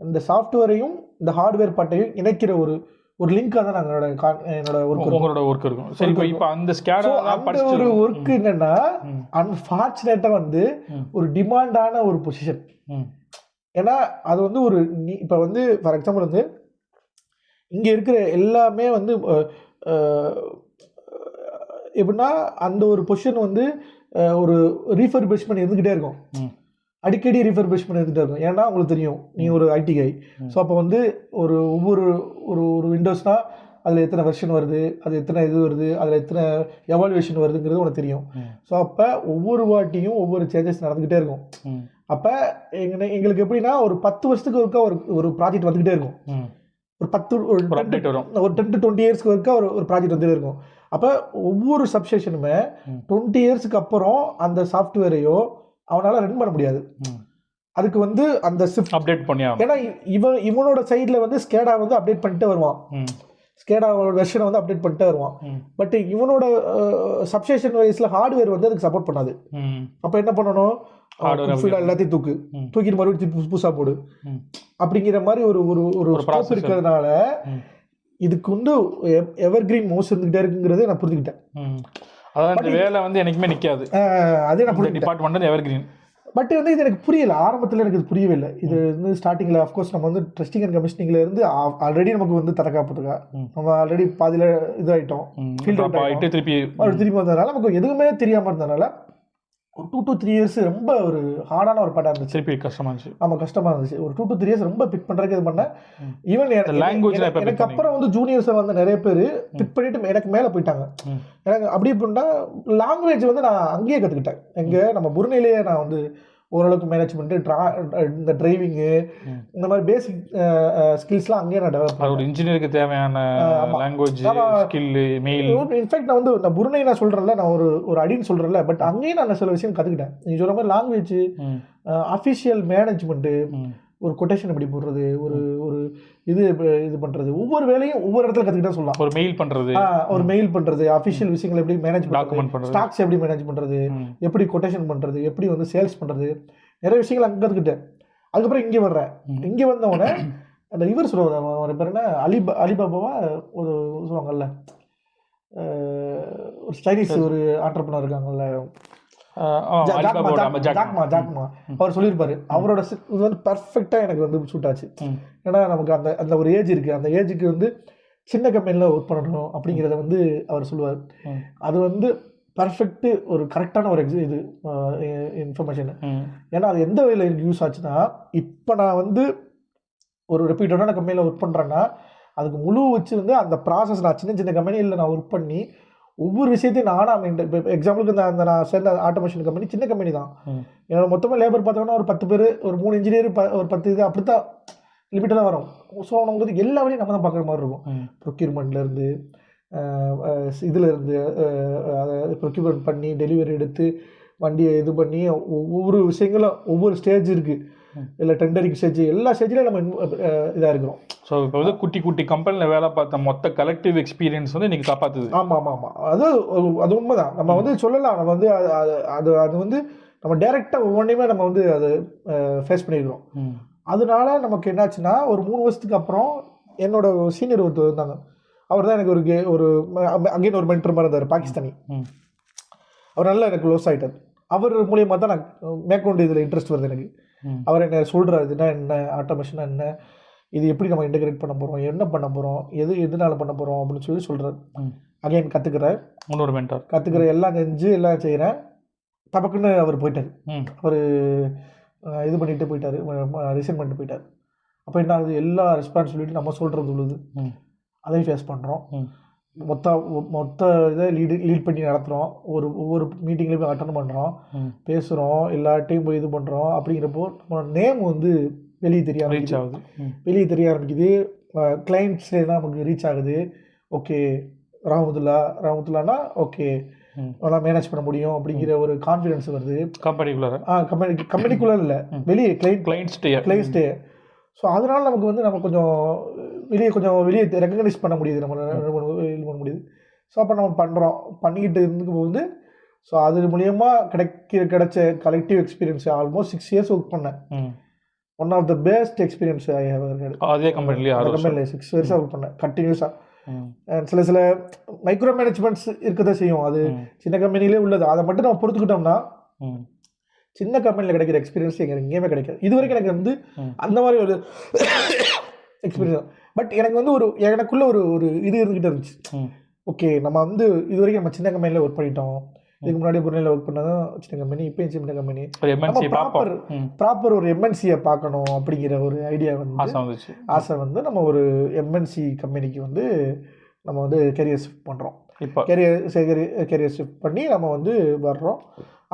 இந்த சாஃப்ட்வேரையும் இந்த ஹார்ட்வேர் பார்ட்டையும் இணைக்கிற ஒரு லிங்காக தான் என்னோட ஒர்க் இருக்கும். சரி, இப்போ அந்த ஸ்கேடா ஒரு ஒர்க் என்னன்னா அன்ஃபார்ச்சுனேட்டா வந்து ஒரு டிமாண்டான ஒரு பொசிஷன். ஏன்னா அது வந்து ஒரு இப்போ வந்து ஃபார் எக்ஸாம்பிள் வந்து இங்கே இருக்கிற எல்லாமே வந்து எப்படின்னா அந்த ஒரு பொசிஷன் வந்து ஒரு ரீஃபர்பிஷ்மெண்ட் இருந்துக்கிட்டே இருக்கும், அடிக்கடி ரீஃபர்பிஷ்மெண்ட் இருந்துகிட்டே இருக்கும். ஏன்னா உங்களுக்கு தெரியும், நீ ஒரு ஐடி கை. ஸோ அப்போ வந்து ஒவ்வொரு ஒரு விண்டோஸ்னால் அதில் எத்தனை வெர்ஷன் வருது, அது எத்தனை இது வருது, அதில் எத்தனை எவாலுவேஷன் வருதுங்கிறது உனக்கு தெரியும். ஸோ அப்போ ஒவ்வொரு வாட்டியும் ஒவ்வொரு சேஞ்சஸ் நடந்துக்கிட்டே இருக்கும். அப்போ எங்களுக்கு எப்படின்னா ஒரு 10 வருஷத்துக்கு ஒருக்கா ஒரு ப்ராஜெக்ட் வந்துக்கிட்டே இருக்கும். ஒரு 10 to 20 இயர்ஸ்க்கு ஒருக்கா ஒரு ப்ராஜெக்ட் வந்துகிட்டே இருக்கும். அப்போ ஒவ்வொரு சப்ஸ்டேஷனுமே 20 இயர்ஸ்க்கு அப்புறம் அந்த சாஃப்ட்வேரையோ அவனால் ரன் பண்ண முடியாது. அதுக்கு வந்து அந்த ஷிஃப்ட் அப்டேட் பண்ணி, ஏன்னா இவனோட சைடில் வந்து ஸ்கேடா வந்து அப்டேட் பண்ணிட்டே வருவான், ஸ்கேடாவோட வெர்ஷனை வந்து அப்டேட் பண்ணிட்டே வருவான். பட் இவனோட சப்ஸ்டேஷன் வைஸில் ஹார்ட்வேர் வந்து அதுக்கு சப்போர்ட் பண்ணாது. அப்போ என்ன பண்ணணும், எல்லாத்தையும் தூக்கிட்டு மறுபடியும் புதுசாக போடு அப்படிங்கிற மாதிரி ஒரு ஸ்டாப் இருக்கிறதுனால இதுக்கு வந்து எவர்கிரீன் மோஸ்ட் இருந்துகிட்டே இருக்குங்கிறத நான் புரிஞ்சுக்கிட்டேன். அதாவது வேலை வந்து எனக்குமே நிற்காது, அதே நான் டிபார்ட்மெண்ட் எவர்கிரீன். பட் வந்து இது எனக்கு புரியல, ஆரம்பத்தில் எனக்கு இது புரியவே இல்லை. இது வந்து ஸ்டார்டிங்கில் அஃப்கோர்ஸ் நம்ம வந்து டெஸ்டிங் அண்ட் கமிஷனிங்ல இருந்து ஆல்ரெடி நமக்கு வந்து தரக்காப்பட்டுருக்கா, நம்ம ஆல்ரெடி பாதியில் இதாகிட்டோம், ஃபீல்ட் அவுட் ஆகிட்டு திருப்பி வந்ததுனால நமக்கு எதுவுமே தெரியாமல் இருந்ததுனால ஒரு 2 to 3 இயர்ஸ் ரொம்ப ஒரு ஹார்டான ஒரு பாட்டாக இருந்துச்சு. திருப்பி கஷ்டமாக இருந்துச்சு. ஆமாம், கஷ்டமாக இருந்துச்சு. ஒரு 2 to 3 இயர்ஸ் ரொம்ப பிக் பண்ணுறதுக்கு இது பண்ணேன். ஈவன் எனக்கு அப்புறம் வந்து ஜூனியர்ஸை வந்து நிறைய பேர் பிக் பண்ணிட்டு எனக்கு மேலே போயிட்டாங்க. எனக்கு அப்படி பண்ணால் லாங்குவேஜ் வந்து நான் அங்கேயே கற்றுக்கிட்டேன். எங்கே நம்ம புருனேலேயே நான் வந்து ஓரளவுக்கு மேனேஜ்மெண்ட்டு, இந்த டிரைவிங்கு, இந்த மாதிரி பேசிக் ஸ்கில்ஸ்லாம் அங்கேயே நான் டெவலப் பண்ணேன். ஒரு இன்ஜினியருக்கு தேவையான லாங்குவேஜ் ஸ்கில், மெயில். இன்ஃபேக்ட் நான் வந்து நான் புருனை நான் சொல்கிறேன்ல, நான் ஒரு அடின்னு சொல்கிறேன்ல, பட் அங்கேயும் நான் சில விஷயம் கற்றுக்கிட்டேன். நீங்கள் சொல்கிற மாதிரி லாங்குவேஜ், அஃபிஷியல் மேனேஜ்மெண்ட்டு, ஒரு கொட்டேஷன் எப்படி போடுறது, ஒரு இது பண்ணுறது, ஒவ்வொரு வேலையும் ஒவ்வொரு இடத்துல கற்றுக்கிட்டே சொல்லலாம். ஒரு மெயில் பண்ணுறது, அஃபிஷியல் விஷயங்கள் எப்படி மேனேஜ் பண்ணுறது, ஸ்டாக்ஸ் எப்படி மேனேஜ் பண்ணுறது, எப்படி கொட்டேஷன் பண்ணுறது, எப்படி வந்து சேல்ஸ் பண்ணுறது, நிறைய விஷயங்கள் அங்கே கற்றுக்கிட்டேன். அதுக்கப்புறம் இங்கே வந்தவொடனே அந்த இவர் சொல்லுவாங்க ஒரு பேர் என்ன அலிபாபாவா ஒரு சொல்லுவாங்கல்ல, ஒரு சைனீஸ் ஒரு ஆண்டர்பிரனர் இருக்காங்கல்ல, ஜாக்மா அவர் சொல்லியிருப்பாரு. அவரோட இது வந்து பர்ஃபெக்டா எனக்கு வந்து சூட் ஆச்சு. ஏன்னா நமக்கு அந்த அந்த ஒரு ஏஜ் இருக்கு, அந்த ஏஜுக்கு வந்து சின்ன கம்பெனியில் ஒர்க் பண்ணணும் அப்படிங்கிறத வந்து அவர் சொல்லுவார். அது வந்து பர்ஃபெக்ட் ஒரு கரெக்டான ஒரு இது இன்ஃபர்மேஷன். ஏன்னா அது எந்த வகையில் எனக்கு யூஸ் ஆச்சுன்னா, இப்போ நான் வந்து ஒரு ரெப்யூட்டடான கம்பெனியில் ஒர்க் பண்ணுறேன்னா அதுக்கு முழு வச்சு வந்து அந்த ப்ராசஸ் நான் சின்ன சின்ன கம்பெனியில் நான் ஒர்க் பண்ணி ஒவ்வொரு விஷயத்தையும் நானும் இப்போ எக்ஸாம்பிளுக்கு அந்த நான் சேர்ந்த ஆட்டோமேஷன் கம்பெனி சின்ன கம்பெனி தான். என்னோட மொத்தமாக லேபர் பார்த்தோம்னா ஒரு 10 பேர், ஒரு 3 இன்ஜினியர், ஒரு 10 இது அப்படி தான் லிமிட்டாக தான் வரும். ஸோ நமக்கு எல்லா வேலையும் நம்ம தான் பார்க்குற மாதிரி இருக்கும். ப்ரொக்யூர்மெண்ட்லேருந்து இதில் இருந்து அதை ப்ரொக்யூர்மெண்ட் பண்ணி டெலிவரி எடுத்து வண்டியை இது பண்ணி ஒவ்வொரு விஷயங்களும் ஒவ்வொரு ஸ்டேஜ் இருக்குது. இல்லை டெண்டரிங் ஸ்டேஜ், எல்லா ஸ்டேஜ்லேயும் நம்ம இதாக இருக்கிறோம். ஸோ இப்போ வந்து குட்டி குட்டி கம்பெனியில் வேலை பார்த்த மொத்த கலெக்டிவ் எக்ஸ்பீரியன்ஸ் வந்து நீங்கள் காப்பாற்றுது. ஆமாம். அது உண்மைதான். நம்ம வந்து சொல்லலாம், நம்ம வந்து அது வந்து நம்ம டைரெக்டாக ஒவ்வொன்றையுமே நம்ம வந்து அதை ஃபேஸ் பண்ணியிருக்கிறோம். அதனால நமக்கு என்னாச்சுன்னா, ஒரு 3 வருஷத்துக்கு அப்புறம் என்னோட சீனியர் ஒருத்தர் இருந்தாங்க. அவர் தான் எனக்கு ஒரு அகைன் ஒரு மென்டர் மாதிரி இருந்தார், பாகிஸ்தானி. அவர் நல்லா எனக்கு க்ளோஸ் ஆகிட்டார். அவர் மூலியமாக தான் நான் மேற்கொண்டு இதில் இன்ட்ரெஸ்ட் வருது எனக்கு. அவர் என்ன சொல்கிறார், இதுனா என்ன, ஆட்டோமேஷனாக என்ன, இது எப்படி நம்ம இன்டெகிரேட் பண்ண போகிறோம், என்ன பண்ண போகிறோம், எதனால பண்ண போகிறோம் அப்படின்னு சொல்கிறார். அகைன் கற்றுக்கிறேன், முன்னோர் மென்டர் கற்றுக்கிறேன், எல்லாம் செஞ்சு எல்லாம் செய்கிறேன். தப்பக்குன்னு அவர் போயிட்டார். அவர் இது பண்ணிட்டு போயிட்டார், ரிசைன் பண்ணிட்டு போயிட்டார். அப்போ என்ன ஆகுது, எல்லா ரெஸ்பான்சிபிலிட்டி நம்ம சொல்கிறது உள்ளது, அதையும் ஃபேஸ் பண்ணுறோம். மொத்த இதை லீட் பண்ணி நடத்துகிறோம். ஒவ்வொரு மீட்டிங்லேயும் போய் அட்டன் பண்ணுறோம், பேசுகிறோம், எல்லாட்டையும் போய் இது பண்ணுறோம். அப்படிங்கிறப்போ நம்ம நேம் வந்து வெளியே தெரிய ஆரம்பிக்குது. கிளைண்ட்ஸ்லாம் நமக்கு ரீச் ஆகுது. ஓகே, ராமத்துல்லானா ஓகே நல்லா மேனேஜ் பண்ண முடியும் அப்படிங்கிற ஒரு கான்ஃபிடென்ஸ் வருது கம்பெனிக்குள்ளே இல்லை, வெளியே கிளைண்ட்ஸ்டே. ஸோ அதனால் நமக்கு வந்து நம்ம வெளியே ரெக்கக்னைஸ் பண்ண முடியுது, நம்ம இது பண்ண முடியுது. ஸோ அப்போ நம்ம பண்ணிக்கிட்டு இருக்கும் போது, ஸோ அது மூலியமாக கிடைச்ச collective experience almost 6 years work பண்ணேன். One of the best experience I have had. அதே கம்பெனியில் 6 இயர்ஸாக ஒர்க் பண்ணேன் கண்டினியூஸாக. சில மைக்ரோ மேனேஜ்மெண்ட்ஸ் இருக்கதான் செய்யும், அது சின்ன கம்பெனிலே உள்ளது. அதை மட்டும் நம்ம பொறுத்துக்கிட்டோம்னா சின்ன கம்பெனியில் கிடைக்கிற எக்ஸ்பீரியன்ஸ் எங்கேயுமே கிடைக்காது. இது வரைக்கும் எனக்கு வந்து அந்த மாதிரி ஒரு எக்ஸ்பீரியன்ஸ். பட் எனக்கு வந்து எனக்குள்ள ஒரு இது இருந்துகிட்டே இருந்துச்சு. ஓகே, நம்ம வந்து இது வரைக்கும் நம்ம சின்ன கம்பெனியில் ஒர்க் பண்ணிட்டோம். இதுக்கு முன்னாடி புரிநிலையில் ஒர்க் பண்ணதும் சின்ன கம்பெனி, இப்போயும் சின்ன கம்பெனி, ப்ராப்பர் ஒரு எம்என்சியை பார்க்கணும் அப்படிங்கிற ஒரு ஐடியா வந்து ஆசை வந்து நம்ம ஒரு எம்என்சி கம்பெனிக்கு வந்து நம்ம வந்து கெரியர் ஷிஃப்ட் பண்ணுறோம். இப்போ கெரியர் ஷிஃப்ட் பண்ணி நம்ம வந்து வர்றோம்,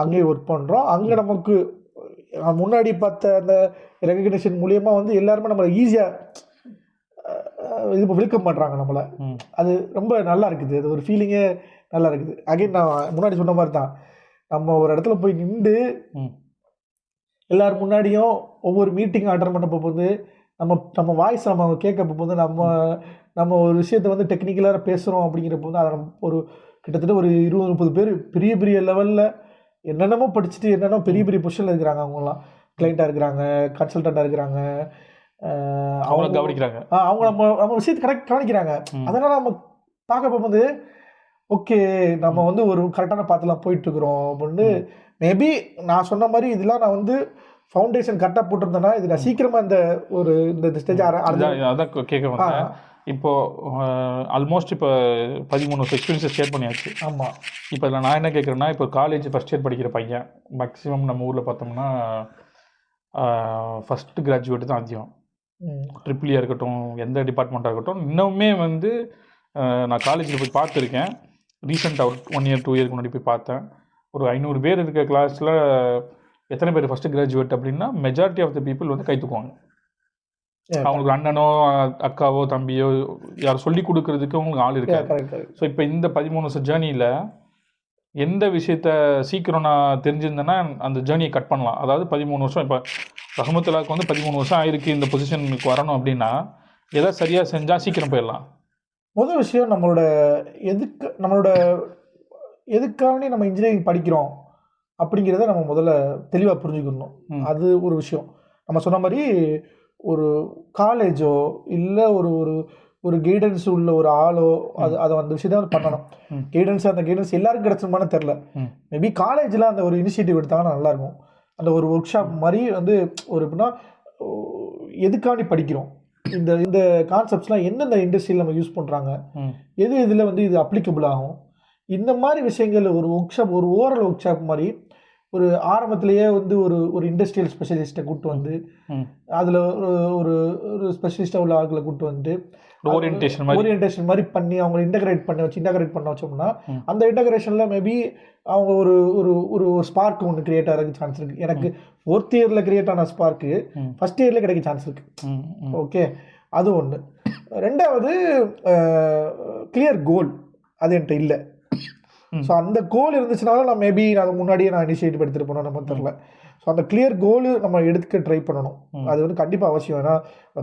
அங்கேயே ஒர்க் பண்ணுறோம். அங்கே நமக்கு முன்னாடி பார்த்த அந்த ரெகக்னிஷன் மூலியமாக வந்து எல்லாருமே நம்மளை ஈஸியாக இது வெல்கம் பண்ணுறாங்க நம்மளை. அது ரொம்ப நல்லா இருக்குது, அது ஒரு ஃபீலிங்கே நல்லா இருக்குது. அகைன் நான் முன்னாடி சொன்ன மாதிரி தான், நம்ம ஒரு இடத்துல போய் நின்று எல்லாரும் முன்னாடியும் ஒவ்வொரு மீட்டிங் அட்டன் பண்ண போகும்போது நம்ம வாய்ஸ் நம்ம கேட்க போகும்போது நம்ம ஒரு விஷயத்தை வந்து டெக்னிக்கலாக பேசுகிறோம் அப்படிங்கிறப்ப வந்து அதை நம்ம ஒரு கிட்டத்தட்ட ஒரு 20-30 பேர் பெரிய லெவலில் என்னென்னமோ படிச்சுட்டு என்னென்ன பெரிய பொசிஷனில் இருக்கிறாங்க. அவங்களாம் கிளைண்ட்டாக இருக்கிறாங்க, கன்சல்டண்ட்டாக இருக்கிறாங்க, அவங்க கவனிக்கிறாங்க, அவங்க நம்ம விஷயத்தை கவனிக்கிறாங்க. அதனால் நம்ம பார்க்க போகும்போது ஓகே, நம்ம வந்து ஒரு கரெக்டான பாத்துலாம் போயிட்டுருக்குறோம் அப்படின்னு. மேபி நான் சொன்ன மாதிரி இதெல்லாம் நான் வந்து ஃபவுண்டேஷன் கரெக்டாக போட்டிருந்தேன்னா இது நான் சீக்கிரமாக இந்த ஸ்டேஜ் அதான் கேட்க வந்தேன். இப்போது ஆல்மோஸ்ட் இப்போ 13 வருஷம் எக்ஸ்பீரியன்ஸை ஷேர் பண்ணியாச்சு. ஆமாம். இப்போ இதில் நான் என்ன கேட்குறேன்னா, இப்போ காலேஜ் ஃபஸ்ட் இயர் படிக்கிற பையன் மேக்ஸிமம் நம்ம ஊரில் பார்த்தோம்னா ஃபஸ்ட்டு கிராஜுவேட்டு தான் அதிகம். ட்ரிபிளியாக இருக்கட்டும், எந்த டிபார்ட்மெண்ட்டாக இருக்கட்டும். இன்னுமே வந்து நான் காலேஜில் போய் பார்த்துருக்கேன். ரீசெண்டாக ஒரு 1 இயர் 2 இயருக்கு முன்னாடி போய் பார்த்தேன். ஒரு 500 பேர் இருக்க கிளாஸில் எத்தனை பேர் ஃபஸ்ட்டு கிராஜுவேட் அப்படின்னா மெஜாரிட்டி ஆஃப் த பீப்புள் வந்து கை தூக்குவாங்க. அவங்களுக்கு அண்ணனோ அக்காவோ தம்பியோ யாரும் சொல்லி கொடுக்கறதுக்கு அவங்களுக்கு ஆள் இருக்காது. ஸோ இப்போ இந்த 13 வருஷம் ஜேர்னியில் எந்த விஷயத்த சீக்கிரம் நான் தெரிஞ்சிருந்தேன்னா அந்த ஜேர்னியை கட் பண்ணலாம். அதாவது 13 வருஷம், இப்போ ரஹமத்துல்லாவுக்கு வந்து 13 வருஷம் ஆயிருக்கு இந்த பொசிஷனுக்கு வரணும் அப்படின்னா எதை சரியாக செஞ்சால் சீக்கிரம் போயிடலாம். முதல் விஷயம், நம்மளோட எதுக்காக நம்ம இன்ஜினியரிங் படிக்கிறோம் அப்படிங்கிறத நம்ம முதல்ல தெளிவாக புரிஞ்சுக்கணும். அது ஒரு விஷயம். நம்ம சொன்ன மாதிரி ஒரு காலேஜோ இல்லை ஒரு ஒரு ஒரு கைடன்ஸ் உள்ள ஒரு ஆளோ அதை அந்த விஷயத்த பண்ணணும். அந்த கைடன்ஸ் எல்லாருக்கும் கிடச்சிருமான்னு தெரில. மேபி காலேஜில் அந்த ஒரு இனிஷியேட்டிவ் எடுத்தாங்கன்னா நல்லாயிருக்கும். அந்த ஒரு ஒர்க் ஷாப் மாதிரி வந்து ஒரு எப்படின்னா எதுக்காண்டி படிக்கிறோம், இந்த இந்த கான்செப்ட்ஸ்லாம் எந்தெந்த இண்டஸ்ட்ரியில் நம்ம யூஸ் பண்ணுறாங்க, எது இதில் வந்து இது அப்ளிகபிள் ஆகும், இந்த மாதிரி விஷயங்கள் ஒரு ஒர்க் ஷாப், ஒரு ஓரல் ஒர்க் ஷாப் மாதிரி ஒரு ஆரம்பத்திலேயே வந்து ஒரு ஒரு இண்டஸ்ட்ரியல் ஸ்பெஷலிஸ்ட்டை கூப்பிட்டு வந்து அதில் ஒரு ஒரு ஸ்பெஷலிஸ்ட்டாக உள்ள ஆட்களை கூப்பிட்டு வந்து ஓரியன்டேஷன் மாதிரி பண்ணி அவங்களை இன்டகிரேட் பண்ண வச்சோம்னா அந்த இன்டகிரேஷனில் மேபி அவங்க ஒரு ஒரு ஒரு ஸ்பார்க் ஒன்று கிரியேட் ஆகிறதுக்கு சான்ஸ் இருக்குது. எனக்கு 4th இயரில் கிரியேட் ஆன ஸ்பார்க்கு ஃபஸ்ட் இயரில் கிடைக்க சான்ஸ் இருக்குது. ஓகே, அது ஒன்று. ரெண்டாவது கிளியர் கோல் அது என்கிட்ட இல்லை. ஸோ அந்த கோல் இருந்துச்சுனாலும் நான் மேபி அதை முன்னாடியே நான் இனிஷியேட்டிவ் எடுத்துகிட்டு போனோம், நம்ம தெரில. ஸோ அந்த கிளியர் கோலு நம்ம எடுத்துக்க ட்ரை பண்ணணும். அது வந்து கண்டிப்பாக அவசியம். ஏன்னா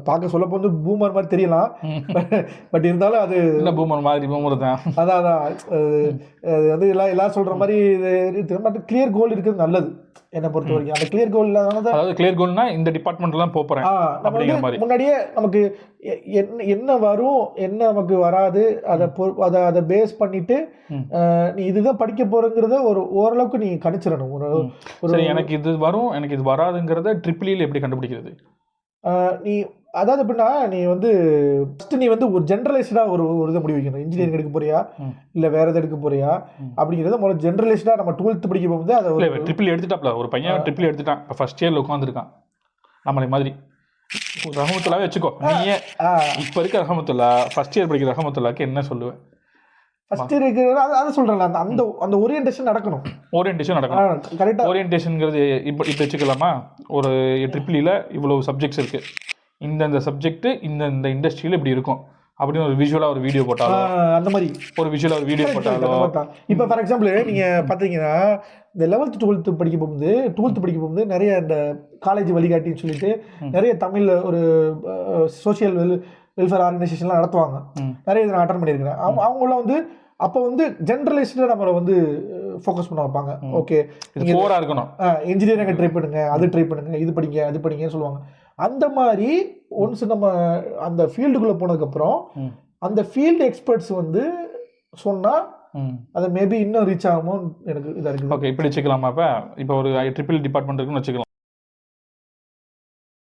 பார்க்க சொல்லப்போ வந்து பூமர் மாதிரி தெரியலாம், பட் இருந்தாலும் அது பூமர் தான். அதான் அது வந்து எல்லாரும் சொல்கிற மாதிரி இது பட் கிளியர் கோல் இருக்கிறது நல்லது என்னை பொறுத்த வரைக்கும். அந்த கிளியர் கோல் இல்லாதனால அதாவது கிளியர் கோல்னா இந்த டிபார்ட்மெண்ட்லாம் போகிறேன் அப்படிங்கிற மாதிரி முன்னாடியே நமக்கு என்ன வரும் என்ன நமக்கு வராது அதை பேஸ் பண்ணிட்டு நீ இதுதான் படிக்க போறங்கிறத ஒரு ஓரளவுக்கு நீ கணிச்சிடணும். ஒரு எனக்கு இது வரும் எனக்கு இது வராதுங்கிறத ட்ரிபிள் எப்படி கண்டுபிடிக்கிறது? நீ அதாவது எப்படின்னா நீ வந்து ஃபஸ்ட்டு நீ வந்து ஒரு ஜென்ரலைஸ்டாக ஒரு இதை முடிவு வைக்கணும். இன்ஜினியரிங் எடுக்க போறியா இல்லை வேற எதாவது எடுக்க போறியா அப்படிங்கிறத முதல்ல ஜென்ரலைஸ்டாக நம்ம 12th படிக்க போகும்போது அதை ட்ரிபிள் எடுத்துட்டாப்ல ஒரு பையன் ட்ரிபிள் எடுத்துட்டான், இப்போ ஃபர்ஸ்ட் இயரில் உட்காந்துருக்கான். நம்மளை மாதிரி ரஹமத்துல்லாவே வச்சுக்கோ. நீயே இப்போ இருக்க ரஹமத்துல்லா ஃபர்ஸ்ட் இயர் படிக்கிற ரஹமத்துல்லாக்கு என்ன சொல்லுவேன்? ஃபர்ஸ்ட் இயர் அதை சொல்கிறேன், அந்த அந்த ஓரியன்டேஷன் நடக்கணும். கரெக்டாக ஓரியன்டேஷனுங்கிறது இப்போ வச்சுக்கலாமா? ஒரு ட்ரிபிளில் இவ்வளோ சப்ஜெக்ட்ஸ் இருக்குது, இந்த சப்ஜெக்ட் இந்த இண்டஸ்ட்ரியில் இப்படி இருக்கும் அப்படின்னு ஒரு விஷுவலாக ஒரு வீடியோ போட்டாலும் அந்த மாதிரி ஒரு விஷுவலாக ஒரு வீடியோ போட்டாலும் இப்போ ஃபார் எக்ஸாம்பிள் நீங்கள் பார்த்தீங்கன்னா இந்த 11th 12th படிக்க போகும்போது நிறைய இந்த காலேஜ் வழிகாட்டின்னு சொல்லிட்டு நிறைய தமிழில் ஒரு சோஷியல் வெல்ஃபேர் ஆர்கனைசேஷன்லாம் நடத்துவாங்க. நிறைய இதை நான் அட்டன் பண்ணியிருக்கிறேன். அவங்களாம் வந்து அப்போ வந்து ஜென்ரலைஸ்டாக நம்மளை வந்து ஃபோக்கஸ் பண்ண வைப்பாங்க. ஓகே, நீங்கள் இருக்கணும், இன்ஜினியரிங் ட்ரை பண்ணுங்க, அது ட்ரை பண்ணுங்க, இது படிங்க அது படிங்கன்னு சொல்லுவாங்க. அந்த மாதிரி ஒன்ஸ் நம்ம அந்த ஃபீல்டுக்குள்ளே போனதுக்கப்புறம் அந்த ஃபீல்டு எக்ஸ்பர்ட்ஸ் வந்து சொன்னால் அது மேபி இன்னும் ரீச் ஆகுமோ எனக்கு இதாக இருக்குது. ஓகே, இப்படி வச்சுக்கலாமா? இப்போ ஒரு ட்ரிபிள் டிபார்ட்மெண்ட் இருக்குன்னு வச்சுக்கலாம்.